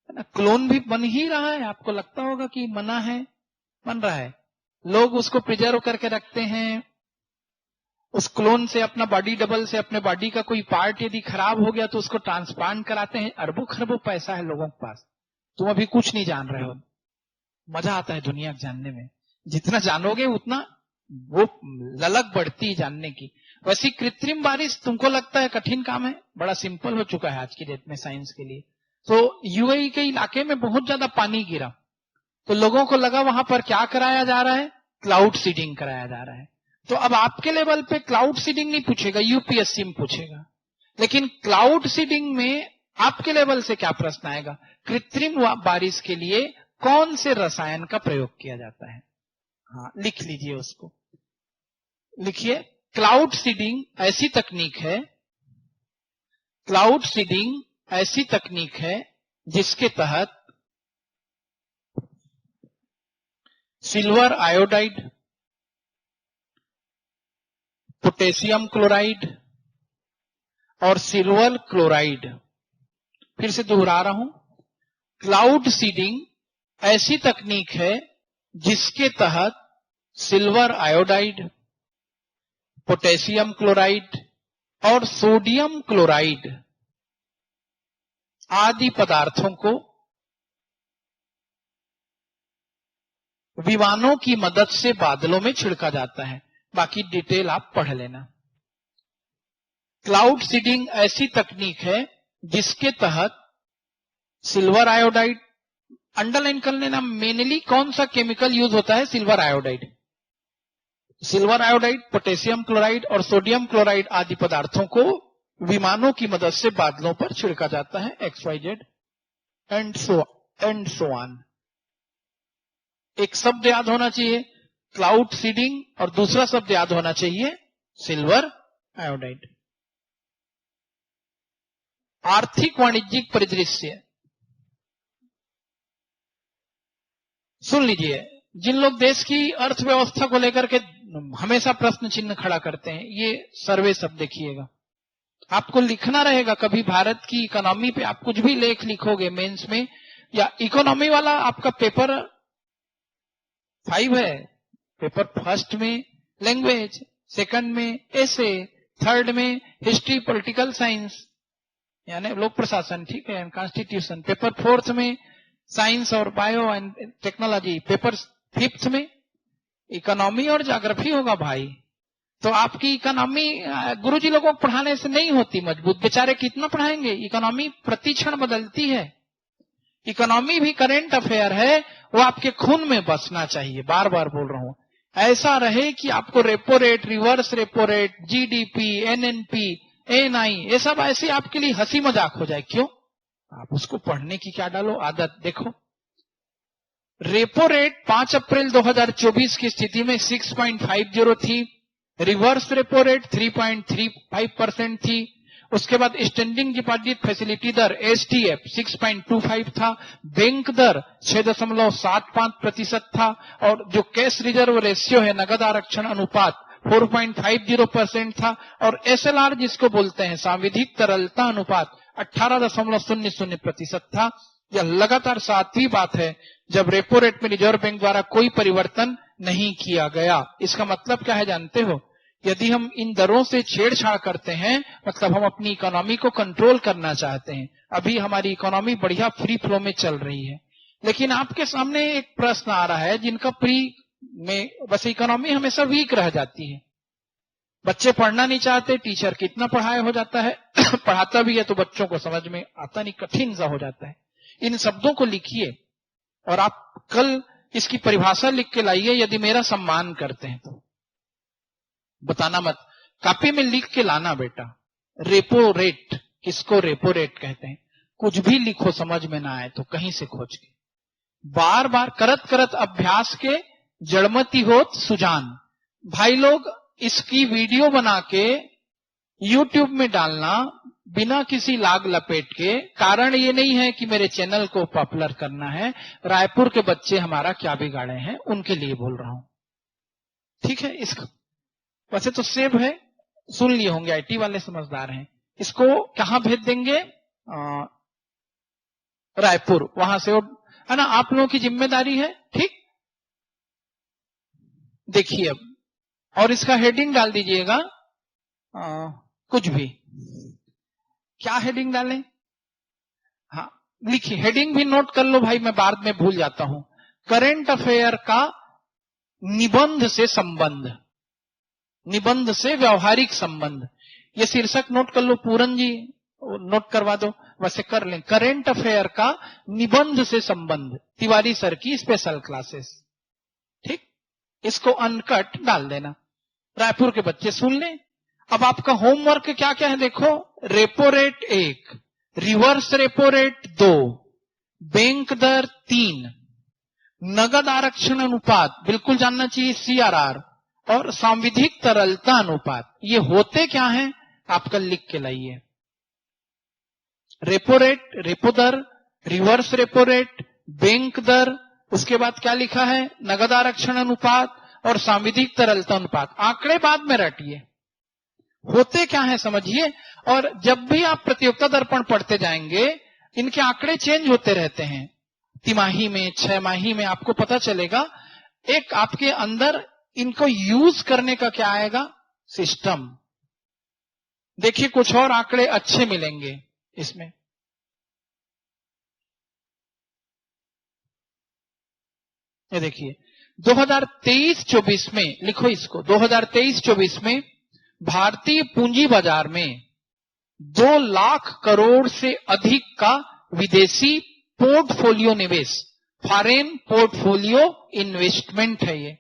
ना, क्लोन भी बन ही रहा है। आपको लगता होगा कि मना है, बन रहा है। लोग उसको प्रिजर्व करके रखते हैं। उस क्लोन से अपना बॉडी डबल से अपने बॉडी का कोई पार्ट यदि खराब हो गया तो उसको ट्रांसप्लांट कराते हैं। अरबों खरबों पैसा है लोगों के पास। तुम अभी कुछ नहीं जान रहे हो। मजा आता है दुनिया जानने में, जितना जानोगे उतना वो ललक बढ़ती जानने की। वैसी कृत्रिम बारिश तुमको लगता है कठिन काम है, बड़ा सिंपल हो चुका है आज की डेट में साइंस के लिए। तो यूएई के इलाके में बहुत ज्यादा पानी गिरा, तो लोगों को लगा वहां पर क्या कराया जा रहा है? क्लाउड सीडिंग कराया जा रहा है। तो अब आपके लेवल पे क्लाउड सीडिंग नहीं पूछेगा, यूपीएससी में पूछेगा। लेकिन क्लाउड सीडिंग में आपके लेवल से क्या प्रश्न आएगा? कृत्रिम बारिश के लिए कौन से रसायन का प्रयोग किया जाता है? हाँ, लिख लीजिए उसको। लिखिए, क्लाउड सीडिंग ऐसी तकनीक है, क्लाउड सीडिंग ऐसी तकनीक है जिसके तहत सिल्वर आयोडाइड, पोटेशियम क्लोराइड और सिल्वर क्लोराइड, फिर से दोहरा रहा हूं, क्लाउड सीडिंग ऐसी तकनीक है जिसके तहत सिल्वर आयोडाइड, पोटेशियम क्लोराइड और सोडियम क्लोराइड आदि पदार्थों को विमानों की मदद से बादलों में छिड़का जाता है। बाकी डिटेल आप पढ़ लेना। क्लाउड सीडिंग ऐसी तकनीक है जिसके तहत सिल्वर आयोडाइड, अंडरलाइन कर लेना, मेनली कौन सा केमिकल यूज होता है? Silver iodide. Silver iodide, potassium chloride और सोडियम क्लोराइड आदि पदार्थों को विमानों की मदद से बादलों पर छिड़का जाता है, XYZ एंड सो ऑन। एक शब्द याद होना चाहिए क्लाउड सीडिंग और दूसरा शब्द याद होना चाहिए सिल्वर आयोडाइड। आर्थिक वाणिज्यिक परिदृश्य सुन लीजिए। जिन लोग देश की अर्थव्यवस्था को लेकर के हमेशा प्रश्न चिन्ह खड़ा करते हैं, ये सर्वे सब देखिएगा। आपको लिखना रहेगा, कभी भारत की इकोनॉमी पे आप कुछ भी लेख लिखोगे मेंस में, या इकोनॉमी वाला आपका पेपर 5 है, पेपर फर्स्ट में लैंग्वेज, सेकंड में एसे, थर्ड में हिस्ट्री पॉलिटिकल साइंस यानी लोक प्रशासन, ठीक है, कॉन्स्टिट्यूशन, पेपर फोर्थ में साइंस और bio and technology, paper fifth में इकोनॉमी और ज्योग्राफी होगा भाई। तो आपकी इकोनॉमी गुरुजी लोगों को पढ़ाने से नहीं होती मजबूत, बेचारे कितना पढ़ाएंगे। इकोनॉमी प्रतिक्षण बदलती है, इकोनॉमी भी करंट अफेयर है, वो आपके खून में बसना चाहिए। बार बार बोल रहा हूं, ऐसा रहे कि आपको repo rate, reverse repo rate, GDP, NNP, NI, ये सब ऐसे आपके लिए हंसी मजाक हो जाए। क्यों? आप उसको पढ़ने की क्या डालो आदत। देखो, रेपो रेट 5 अप्रैल 2024 की स्थिति में 6.50 थी, रिवर्स रेपो रेट 3.35% थी, उसके बाद स्टैंडिंग डिपॉजिट फैसिलिटी दर STF 6.25 था, बैंक दर 6.75% था, और जो कैश रिजर्व रेशियो है, नगद आरक्षण अनुपात 4.50% था, और SLR जिसको बोलते हैं सांविधिक तरलता अनुपात 18.00% था। यह लगातार 7वीं बात है जब रेपो रेट में रिजर्व बैंक द्वारा कोई परिवर्तन नहीं किया गया। इसका मतलब क्या है जानते हो? यदि हम इन दरों से छेड़छाड़ करते हैं, मतलब हम अपनी इकोनॉमी को कंट्रोल करना चाहते हैं। अभी हमारी इकोनॉमी बढ़िया फ्री फ्लो में चल रही है, लेकिन आपके सामने एक प्रश्न आ रहा है जिनका प्री में बस इकोनॉमी हमेशा वीक रह जाती है। बच्चे पढ़ना नहीं चाहते, टीचर कितना पढ़ाए हो जाता है पढ़ाता भी है तो बच्चों को समझ में आता नहीं, कठिन सा हो जाता है। इन शब्दों को लिखिए और आप कल इसकी परिभाषा लिख के लाइए, यदि मेरा सम्मान करते हैं तो। बताना मत, कॉपी में लिख के लाना बेटा। रेपो रेट, किसको रेपो रेट कहते हैं? कुछ भी लिखो समझ में ना आए तो कहीं से खोज के, बार बार करत करत अभ्यास के जड़मती होत सुजान। भाई लोग, इसकी वीडियो बना के YouTube में डालना बिना किसी लाग लपेट के। कारण ये नहीं है कि मेरे चैनल को पॉपुलर करना है, रायपुर के बच्चे हमारा क्या बिगाड़े हैं उनके लिए बोल रहा हूं, ठीक है। इसका वैसे तो सेव है, सुन लिए होंगे, IT वाले समझदार हैं। इसको कहां भेज देंगे? रायपुर, वहां से है ना, आप लोगों की जिम्मेदारी है, ठीक। देखिए अब, और इसका हेडिंग डाल दीजिएगा कुछ भी। क्या हेडिंग डालें? हाँ लिखिए, हेडिंग भी नोट कर लो भाई, मैं बाद में भूल जाता हूं। करंट अफेयर का निबंध से संबंध, निबंध से व्यवहारिक संबंध, ये शीर्षक नोट कर लो। पूरन जी नोट करवा दो, वैसे कर लें। करंट अफेयर का निबंध से संबंध, तिवारी सर की स्पेशल क्लासेस, ठीक। इसको अनकट डाल देना, रायपुर के बच्चे सुन लें। अब आपका होमवर्क क्या क्या है देखो। Repo rate 1, reverse repo rate 2, bank दर 3, नगद आरक्षण अनुपात बिल्कुल जानना चाहिए CRR, और सांविधिक तरलता अनुपात। ये होते क्या हैं आप कल लिख के लाइए। रेपो रेट, रेपो दर, रिवर्स रेपो रेट, बैंक दर, उसके बाद क्या लिखा है? नगद आरक्षण अनुपात और सांविधिक तरलता अनुपात। आंकड़े बाद में रटिए, होते क्या है समझिए। और जब भी आप प्रतियोगिता दर्पण पढ़ते जाएंगे, इनके आंकड़े चेंज होते रहते हैं, तिमाही में, 6 माही में, आपको पता चलेगा। एक आपके अंदर इनको यूज करने का क्या आएगा? सिस्टम। देखिए कुछ और आंकड़े अच्छे मिलेंगे इसमें। ये देखिए 2023-24 में, लिखो इसको, 2023-24 में भारतीय पूंजी बाजार में 2 लाख करोड़ से अधिक का विदेशी पोर्टफोलियो निवेश, फॉरेन पोर्टफोलियो इन्वेस्टमेंट है ये।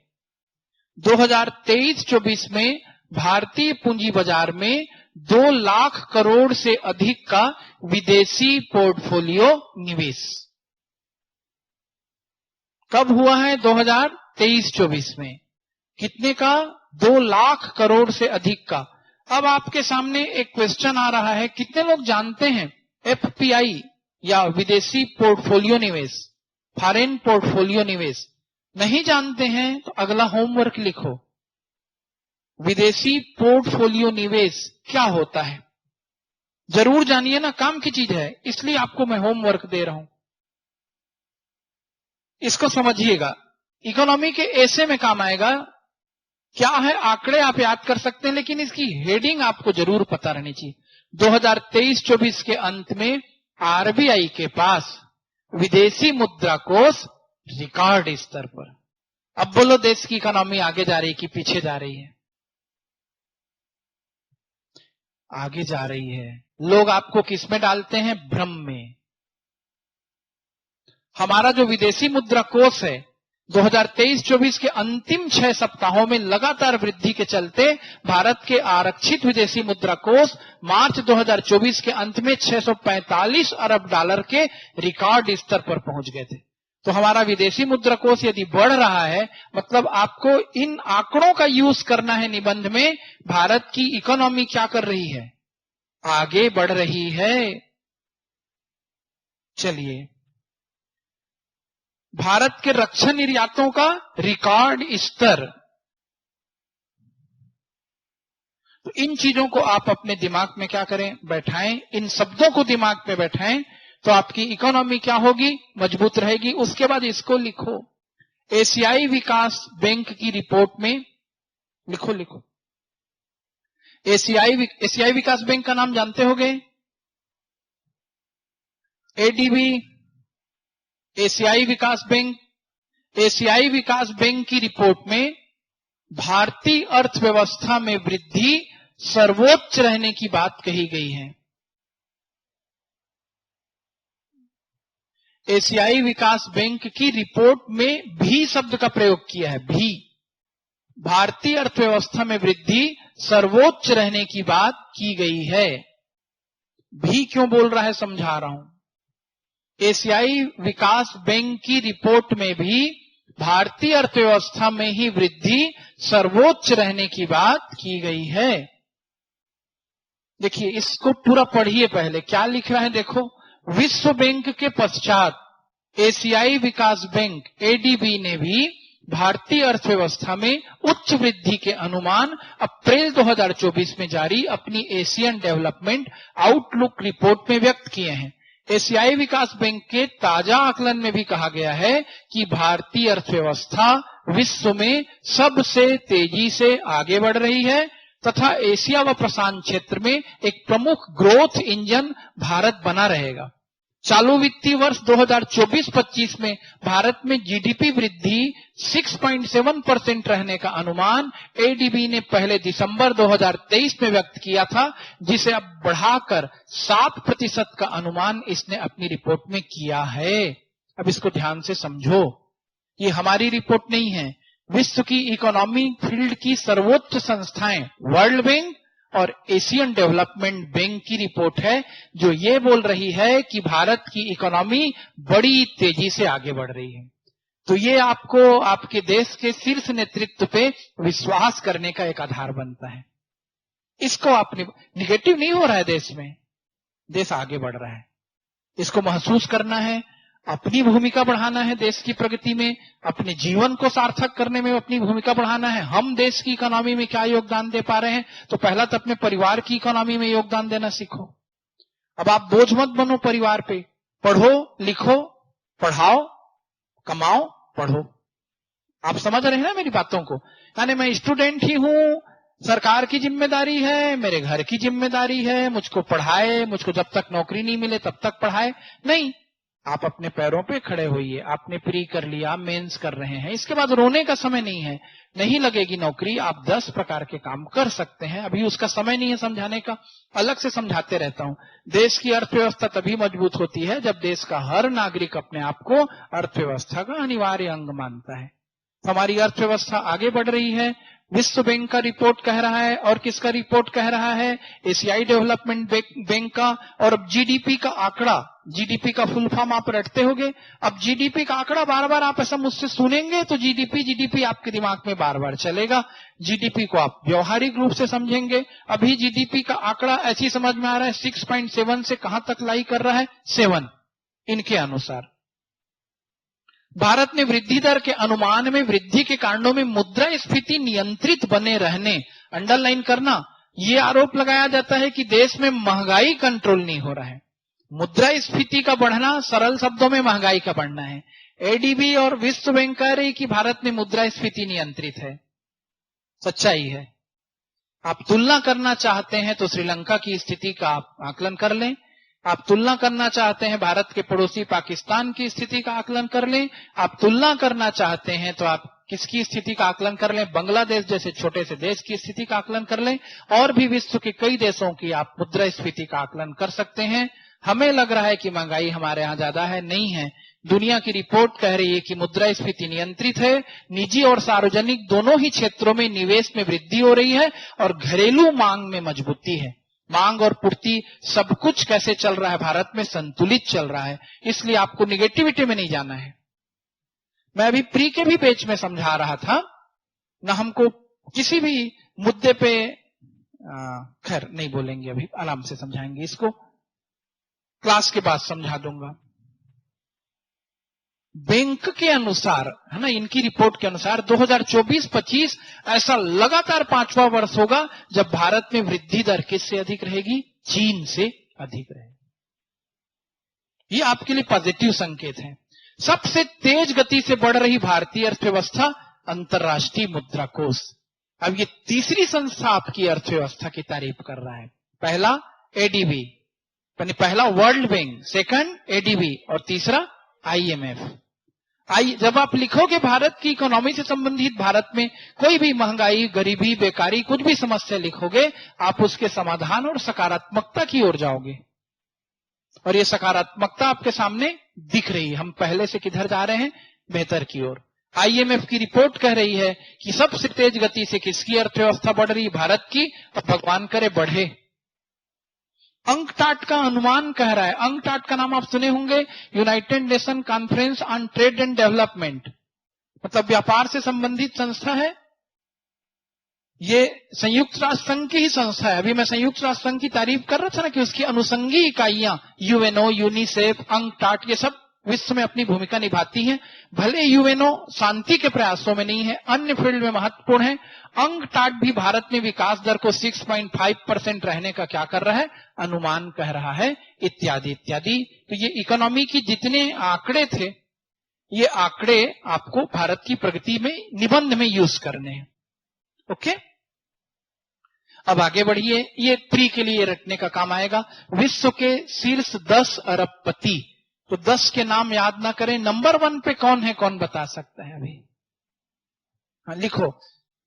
2023-24 में भारतीय पूंजी बाजार में 2 लाख करोड़ से अधिक का विदेशी पोर्टफोलियो निवेश कब हुआ है? 2023-24 में। कितने का? 2 लाख करोड़ से अधिक का। अब आपके सामने एक क्वेश्चन आ रहा है, कितने लोग जानते हैं एफपीआई या विदेशी पोर्टफोलियो निवेश, फॉरेन पोर्टफोलियो निवेश? नहीं जानते हैं तो अगला होमवर्क लिखो, विदेशी पोर्टफोलियो निवेश क्या होता है? जरूर जानिए ना, काम की चीज है, इसलिए आपको मैं होमवर्क दे रहा हूं। इसको समझिएगा, इकोनॉमी के ऐसे में काम आएगा। क्या है? आंकड़े आप याद कर सकते हैं, लेकिन इसकी हेडिंग आपको जरूर पता रहनी चाहिए। 2023-24 के अंत में आरबीआई के पास विदेशी मुद्रा कोष रिकॉर्ड स्तर पर। अब बोलो, देश की इकोनॉमी आगे जा रही कि पीछे जा रही है? आगे जा रही है। लोग आपको किसमें डालते हैं? भ्रम में। हमारा जो विदेशी मुद्रा कोष है 2023-24 के अंतिम 6 सप्ताहों में लगातार वृद्धि के चलते भारत के आरक्षित विदेशी मुद्रा कोष मार्च 2024 के अंत में 645 अरब डॉलर के रिकॉर्ड स्तर पर पहुंच गए थे। तो हमारा विदेशी मुद्रा कोष यदि बढ़ रहा है, मतलब आपको इन आंकड़ों का यूज करना है निबंध में। भारत की इकोनॉमी क्या कर रही है? आगे बढ़ रही है। चलिए, भारत के रक्षा निर्यातों का रिकॉर्ड स्तर। तो इन चीजों को आप अपने दिमाग में क्या करें? बैठाएं। इन शब्दों को दिमाग में बैठाएं तो आपकी इकोनॉमी क्या होगी? मजबूत रहेगी। उसके बाद इसको लिखो, एशियाई विकास बैंक की रिपोर्ट में लिखो। एशियाई विकास बैंक का नाम जानते होंगे, एडीबी, एशियाई विकास बैंक। एशियाई विकास बैंक की रिपोर्ट में भारतीय अर्थव्यवस्था में वृद्धि सर्वोच्च रहने की बात कही गई है। एशियाई विकास बैंक की रिपोर्ट में भी शब्द का प्रयोग किया है, भी। भारतीय अर्थव्यवस्था में वृद्धि सर्वोच्च रहने की बात की गई है। भी क्यों बोल रहा है, समझा रहा हूं। एशियाई विकास बैंक की रिपोर्ट में भी भारतीय अर्थव्यवस्था में ही वृद्धि सर्वोच्च रहने की बात की गई है। देखिए, इसको पूरा पढ़िए। पहले क्या लिख रहा है देखो, विश्व बैंक के पश्चात एशियाई विकास बैंक एडीबी ने भी भारतीय अर्थव्यवस्था में उच्च वृद्धि के अनुमान अप्रैल 2024 में जारी अपनी एशियन डेवलपमेंट आउटलुक रिपोर्ट में व्यक्त किए हैं। एशियाई विकास बैंक के ताजा आकलन में भी कहा गया है कि भारतीय अर्थव्यवस्था विश्व में सबसे तेजी से आगे बढ़ रही है तथा एशिया व प्रशांत क्षेत्र में एक प्रमुख ग्रोथ इंजन भारत बना रहेगा। चालू वित्तीय वर्ष 2024-25 में भारत में जीडीपी वृद्धि 6.7% रहने का अनुमान एडीबी ने पहले दिसंबर 2023 में व्यक्त किया था, जिसे अब बढ़ाकर 7% का अनुमान इसने अपनी रिपोर्ट में किया है। अब इसको ध्यान से समझो, ये हमारी रिपोर्ट नहीं है, विश्व की इकोनॉमी फील्ड की सर्वोच्च संस्थाएं वर्ल्ड बैंक और एशियन डेवलपमेंट बैंक की रिपोर्ट है, जो ये बोल रही है कि भारत की इकोनॉमी बड़ी तेजी से आगे बढ़ रही है। तो ये आपको आपके देश के शीर्ष नेतृत्व पे विश्वास करने का एक आधार बनता है। इसको आपने, निगेटिव नहीं हो रहा है देश में, देश आगे बढ़ रहा है, इसको महसूस करना है, अपनी भूमिका बढ़ाना है देश की प्रगति में, अपने जीवन को सार्थक करने में अपनी भूमिका बढ़ाना है। हम देश की इकोनॉमी में क्या योगदान दे पा रहे हैं, तो पहला तो अपने परिवार की इकोनॉमी में योगदान देना सीखो। अब आप बोझ मत बनो परिवार पे, पढ़ो, लिखो, पढ़ाओ, कमाओ, पढ़ो। आप समझ रहे हैं ना मेरी बातों को? यानी मैं स्टूडेंट ही हूं, सरकार की जिम्मेदारी है, मेरे घर की जिम्मेदारी है, मुझको पढ़ाए, मुझको जब तक नौकरी नहीं मिले तब तक पढ़ाए, नहीं। आप अपने पैरों पे खड़े होइए। आपने प्री कर लिया, मेंस कर रहे हैं, इसके बाद रोने का समय नहीं है। नहीं लगेगी नौकरी, आप 10 प्रकार के काम कर सकते हैं, अभी उसका समय नहीं है समझाने का, अलग से समझाते रहता हूं। देश की अर्थव्यवस्था तभी मजबूत होती है जब देश का हर नागरिक अपने आप को अर्थव्यवस्था का अनिवार्य अंग मानता है। हमारी अर्थव्यवस्था आगे बढ़ रही है। विश्व बैंक का रिपोर्ट कह रहा है, और किसका रिपोर्ट कह रहा है? एशियाई डेवलपमेंट बैंक का। और अब जीडीपी का आंकड़ा, जीडीपी का फुल फॉर्म आप रटते होंगे। अब जीडीपी का आंकड़ा बार बार आप ऐसा मुझसे सुनेंगे तो जीडीपी आपके दिमाग में बार बार चलेगा। जीडीपी को आप व्यवहारिक रूप से समझेंगे। अभी जीडीपी का आंकड़ा ऐसी समझ में आ रहा है 6.7 से कहां तक लाई कर रहा है? 7 इनके अनुसार। भारत ने वृद्धि दर के अनुमान में वृद्धि के कारणों में मुद्रास्फीति नियंत्रित बने रहने, अंडरलाइन करना, यह आरोप लगाया जाता है कि देश में महंगाई कंट्रोल नहीं हो रहा है। मुद्रास्फीति का बढ़ना सरल शब्दों में महंगाई का बढ़ना है। एडीबी और विश्व बैंक कह रही कि भारत में मुद्रास्फीति नियंत्रित है। सच्चाई है। आप तुलना करना चाहते हैं तो श्रीलंका की स्थिति का आप आकलन कर लें। आप तुलना करना चाहते हैं भारत के पड़ोसी पाकिस्तान की स्थिति का आकलन कर लें। आप तुलना करना चाहते हैं तो आप किसकी स्थिति का आकलन कर लें? बांग्लादेश जैसे छोटे से देश की स्थिति का आकलन कर लें। और भी विश्व के कई देशों की आप मुद्रास्फीति का आकलन कर सकते हैं। हमें लग रहा है कि महंगाई हमारे यहां ज्यादा है, नहीं है। दुनिया की रिपोर्ट कह रही है कि मुद्रास्फीति नियंत्रित है। निजी और सार्वजनिक दोनों ही क्षेत्रों में निवेश में वृद्धि हो रही है और घरेलू मांग में मजबूती है। मांग और पूर्ति सब कुछ कैसे चल रहा है भारत में? संतुलित चल रहा है। इसलिए आपको निगेटिविटी में नहीं जाना है। मैं अभी प्री के भी पेज में समझा रहा था ना, हमको किसी भी मुद्दे पे खैर नहीं बोलेंगे, अभी आराम से समझाएंगे इसको, क्लास के बाद समझा दूंगा। बैंक के अनुसार है ना, इनकी रिपोर्ट के अनुसार 2024-25 ऐसा लगातार 5वां वर्ष होगा जब भारत में वृद्धि दर किससे अधिक रहेगी? चीन से अधिक रहेगी। ये आपके लिए पॉजिटिव संकेत है। सबसे तेज गति से बढ़ रही भारतीय अर्थव्यवस्था अंतर्राष्ट्रीय मुद्रा कोष। अब ये तीसरी संस्था आपकी अर्थव्यवस्था की तारीफ कर रहा है। पहला एडीबी, यानी पहला वर्ल्ड बैंक, सेकंड एडीबी और तीसरा आईएमएफ। जब आप लिखोगे भारत की इकोनॉमी से संबंधित, भारत में कोई भी महंगाई, गरीबी, बेकारी, कुछ भी समस्या लिखोगे, आप उसके समाधान और सकारात्मकता की ओर जाओगे। और ये सकारात्मकता आपके सामने दिख रही है। हम पहले से किधर जा रहे हैं? बेहतर की ओर। आईएमएफ की रिपोर्ट कह रही है कि सबसे तेज गति से किसकी अर्थव्यवस्था बढ़ रही है? भारत की। और भगवान करे बढ़े। अंकटाट का अनुमान कह रहा है, अंकटाट का नाम आप सुने होंगे, United nation conference on trade and development, मतलब व्यापार से संबंधित संस्था है। ये संयुक्त राष्ट्र संघ की ही संस्था है। अभी मैं संयुक्त राष्ट्र संघ की तारीफ कर रहा था ना कि उसकी अनुषंगी इकाइयां यूएनओ, यूनिसेफ, अंकटाट, ये सब विश्व में अपनी भूमिका निभाती हैं। भले यूएनओ शांति के प्रयासों में नहीं है, अन्य फील्ड में महत्वपूर्ण है। अंकटाट भी भारत में विकास दर को 6.5% रहने का क्या कर रहा है? अनुमान कह रहा है, इत्यादि इत्यादि। तो ये इकोनॉमी की जितने आंकड़े थे, ये आंकड़े आपको भारत की प्रगति में निबंध में यूज करने हैं। ओके, अब आगे बढ़िए। ये प्री के लिए रटने का काम आएगा। विश्व के शीर्ष 10 अरबपति, तो 10 के नाम याद ना करें। नंबर 1 पे कौन है? कौन बता सकता है अभी? हाँ, लिखो।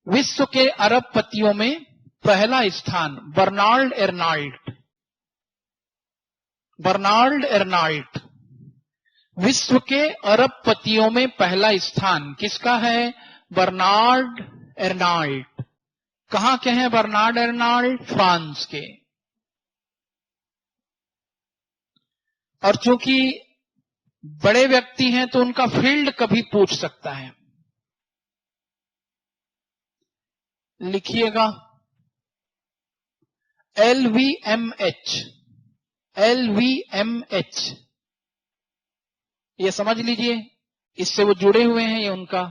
विश्व के अरबपतियों में पहला स्थान बर्नार्ड एर्नाल्ट। बर्नार्ड एर्नाल्ट विश्व के अरबपतियों में पहला स्थान किसका है? बर्नार्ड एर्नाल्ट। कहां के हैं बर्नार्ड एर्नाल्ट? फ्रांस के। और चूंकि बड़े व्यक्ति हैं तो उनका फील्ड कभी पूछ सकता है। लिखिएगा LVMH। LVMH ये समझ लीजिए, इससे वो जुड़े हुए हैं। ये उनका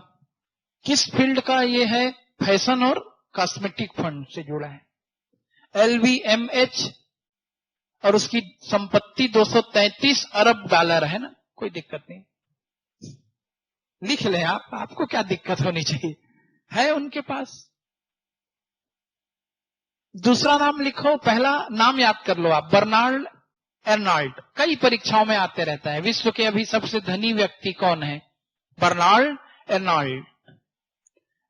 किस फील्ड का ये है? फैशन और कॉस्मेटिक फंड से जुड़ा है LVMH। और उसकी संपत्ति 233 अरब डॉलर है ना, कोई दिक्कत नहीं, लिख लें आप, आपको क्या दिक्कत होनी चाहिए, है उनके पास। दूसरा नाम लिखो, पहला नाम याद कर लो आप, बर्नार्ड एर्नाल्ट। कई परीक्षाओं में आते रहता है। विश्व के अभी सबसे धनी व्यक्ति कौन है? बर्नार्ड एर्नाल्ट।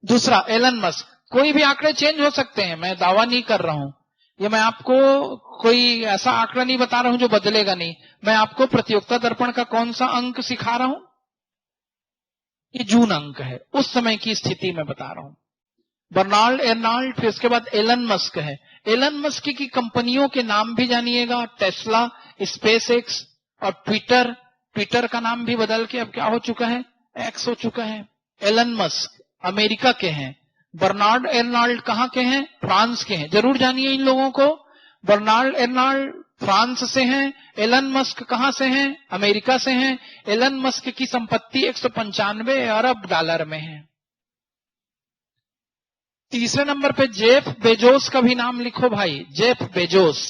दूसरा एलन मस्क। कोई भी आंकड़े चेंज हो सकते हैं, मैं दावा नहीं कर रहा हूं। ये मैं आपको कोई ऐसा आंकड़ा नहीं बता रहा हूं जो बदलेगा नहीं। मैं आपको प्रतियोगिता दर्पण का कौन सा अंक सिखा रहा हूं? ये जून अंक है, उस समय की स्थिति में बता रहा हूं। बर्नार्ड एर्नाल्ड, फिर उसके बाद एलन मस्क है। एलन मस्क की कंपनियों के नाम भी जानिएगा, टेस्ला, स्पेस एक्स और ट्विटर। ट्विटर का नाम भी बदल के अब क्या हो चुका है, एक्स हो चुका है। एलन मस्क अमेरिका के हैं, बर्नार्ड एर्नाल्ड कहां के हैं, फ्रांस के हैं। जरूर जानिए इन लोगों को। बर्नार्ड एर्नाल्ड फ्रांस से हैं, एलन मस्क कहां से हैं, अमेरिका से हैं। एलन मस्क की संपत्ति 195 अरब डॉलर में है। तीसरे नंबर पे जेफ बेजोस का भी नाम लिखो भाई, जेफ बेजोस,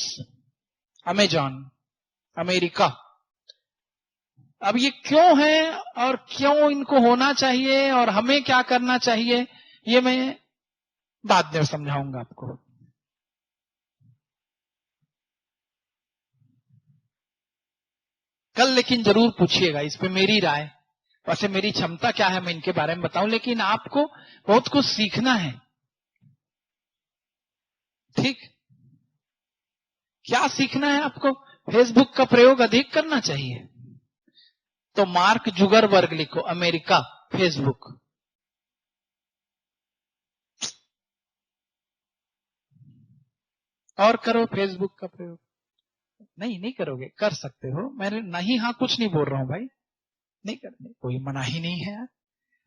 अमेजॉन, अमेरिका। अब ये क्यों है और क्यों इनको होना चाहिए और हमें क्या करना चाहिए, ये मैं बाद में समझाऊंगा आपको। कल लेकिन जरूर पूछिएगा, इस पे मेरी राय, वैसे मेरी क्षमता क्या है मैं इनके बारे में बताऊं, लेकिन आपको बहुत कुछ सीखना है। ठीक, क्या सीखना है आपको, फेसबुक का प्रयोग अधिक करना चाहिए। तो मार्क जुगरबर्ग लिखो, अमेरिका, फेसबुक। और करो फेसबुक का प्रयोग। नहीं करोगे, कर सकते हो, मैंने नहीं, हाँ कुछ नहीं बोल रहा हूं भाई, नहीं करने कोई मना ही नहीं है यार।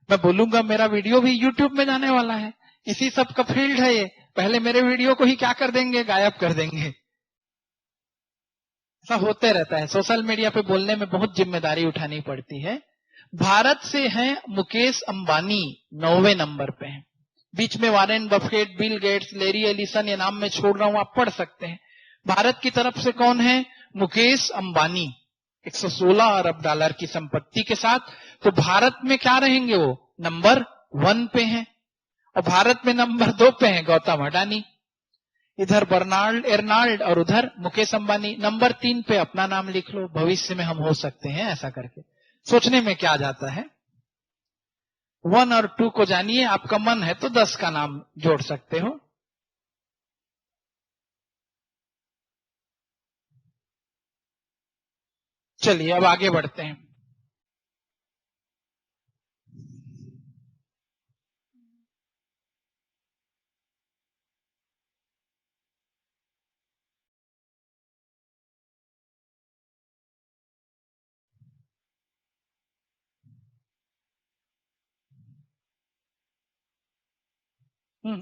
मैं बोलूंगा मेरा वीडियो भी यूट्यूब में जाने वाला है, इसी सब का फील्ड है ये। पहले मेरे वीडियो को ही क्या कर देंगे, गायब कर देंगे। ऐसा होते रहता है, सोशल मीडिया पे बोलने में बहुत जिम्मेदारी उठानी पड़ती है। भारत से हैं मुकेश अंबानी, 9वें नंबर पे हैं। बीच में वारेन बफेट, बिल गेट्स, लेरी एलिसन, ये नाम मैं छोड़ रहा हूं, आप पढ़ सकते हैं। भारत की तरफ से कौन है, मुकेश अंबानी, 116 अरब डॉलर की संपत्ति के साथ। तो भारत में क्या रहेंगे, वो नंबर 1 पे हैं। और भारत में नंबर 2 पे हैं गौतम अडानी, इधर बर्नार्ड एर्नाल्ड और उधर मुकेश अंबानी। नंबर 3 पे अपना नाम लिख लो, भविष्य में हम हो सकते हैं ऐसा करके। सोचने में क्या जाता है। 1 और 2 को जानिए, आपका मन है तो 10 का नाम जोड़ सकते हो। चलिए अब आगे बढ़ते हैं।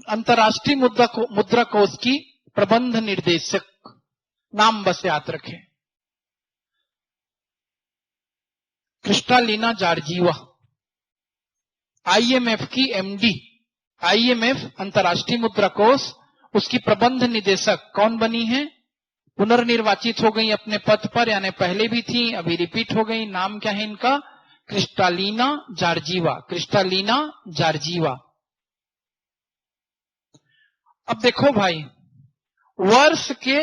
अंतर्राष्ट्रीय मुद्रा कोष की प्रबंध निर्देशक, नाम बस याद रखें, क्रिस्टालिना जॉर्जिवा। आईएमएफ की एमडी, आईएमएफ अंतर्राष्ट्रीय मुद्रा कोष, उसकी प्रबंध निदेशक कौन बनी है, पुनर्निर्वाचित हो गई अपने पद पर, यानी पहले भी थी अभी रिपीट हो गई। नाम क्या है इनका, क्रिस्टालिना जॉर्जिवा, क्रिस्टालिना जॉर्जिवा। अब देखो भाई, वर्ष के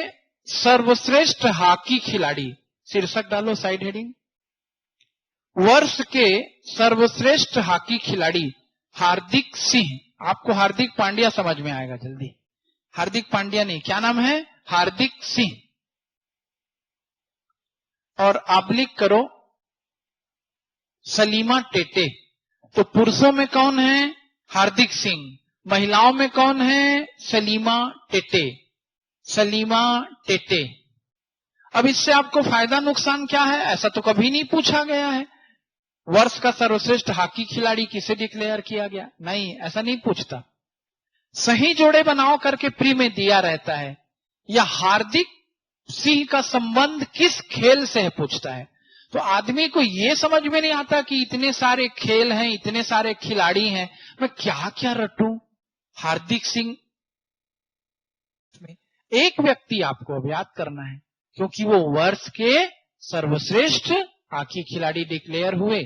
सर्वश्रेष्ठ हॉकी खिलाड़ी, शीर्षक डालो साइड हेडिंग, वर्ष के सर्वश्रेष्ठ हॉकी खिलाड़ी हार्दिक सिंह। आपको हार्दिक पांड्या समझ में आएगा जल्दी, हार्दिक पांड्या नहीं, क्या नाम है, हार्दिक सिंह। और आब्लिक करो सलीमा टेटे। तो पुरुषों में कौन है, हार्दिक सिंह, महिलाओं में कौन है, सलीमा टेटे, सलीमा टेटे। अब इससे आपको फायदा नुकसान क्या है, ऐसा तो कभी नहीं पूछा गया है। वर्ष का सर्वश्रेष्ठ हॉकी खिलाड़ी किसे डिक्लेयर किया गया, नहीं, ऐसा नहीं पूछता। सही जोड़े बनाओ करके प्री में दिया रहता है, या हार्दिक सिंह का संबंध किस खेल से है पूछता है। तो आदमी को यह समझ में नहीं आता कि इतने सारे खेल हैं, इतने सारे खिलाड़ी हैं, मैं क्या क्या रटूं। हार्दिक सिंह, एक व्यक्ति आपको अब याद करना है, क्योंकि वो वर्ष के सर्वश्रेष्ठ हॉकी खिलाड़ी डिक्लेयर हुए।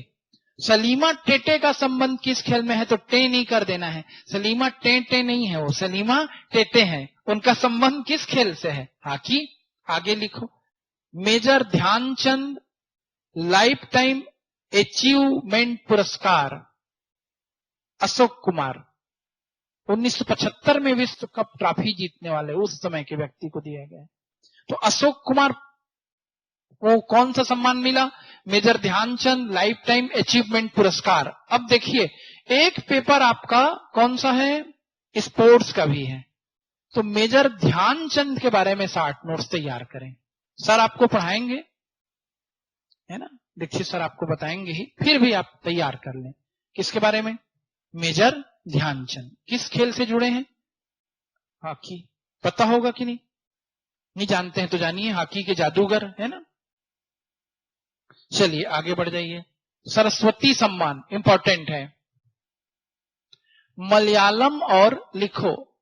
सलीमा टेटे का संबंध किस खेल में है, तो टे नहीं कर देना है, सलीमा टेटे नहीं है, वो सलीमा टेटे है। उनका संबंध किस खेल से है, हॉकी। आगे लिखो, major Dhyanchand lifetime achievement पुरस्कार, अशोक कुमार, 1975 में विश्व कप ट्रॉफी जीतने वाले उस समय के व्यक्ति को दिया गया। तो अशोक कुमार वो कौन सा सम्मान मिला? Major Dhyanchand lifetime achievement पुरस्कार। अब देखिए, एक पेपर आपका कौन सा है? स्पोर्ट्स का भी है। तो मेजर ध्यानचंद के बारे में 60 नोट्स तैयार करें। सर आपको पढ़ाएंगे, है ना, दीक्षित सर आपको बताएंगे ही, फिर भी आप तैयार कर लें। किसके बारे में? मेजर ध्यानचंद। किस खेल से जुड़े हैं? हॉकी। पता होगा कि नहीं? नहीं जानते हैं तो जानिए, हॉकी के जादूगर, है ना। चलिए आगे बढ़ जाइए। सरस्वती सम्मान इंपॉर्टेंट है। मलयालम और लिखो,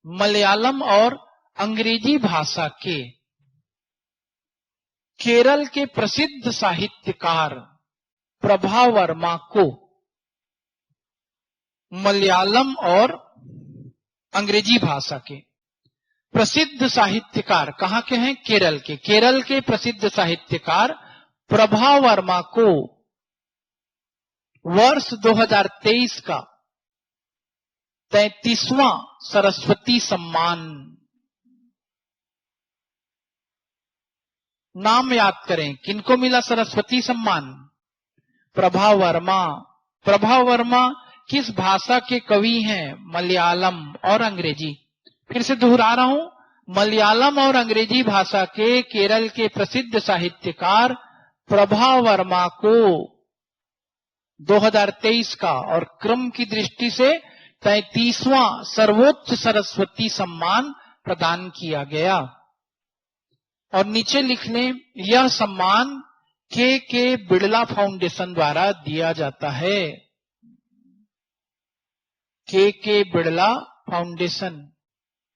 मलयालम और अंग्रेजी भाषा के केरल के प्रसिद्ध साहित्यकार प्रभा वर्मा को, मलयालम और अंग्रेजी भाषा के प्रसिद्ध साहित्यकार कहां के हैं? केरल के। केरल के प्रसिद्ध साहित्यकार प्रभा वर्मा को वर्ष 2023 का 33वां सरस्वती सम्मान, नाम याद करें, किनको मिला सरस्वती सम्मान? प्रभा वर्मा। प्रभा वर्मा किस भाषा के कवि हैं? मलयालम और अंग्रेजी। फिर से दोहरा रहा हूं, मलयालम और अंग्रेजी भाषा के केरल के प्रसिद्ध साहित्यकार प्रभा वर्मा को 2023 का और क्रम की दृष्टि से 33वां सर्वोच्च सरस्वती सम्मान प्रदान किया गया। और नीचे लिख लें, यह सम्मान के बिड़ला फाउंडेशन द्वारा दिया जाता है। के बिड़ला फाउंडेशन।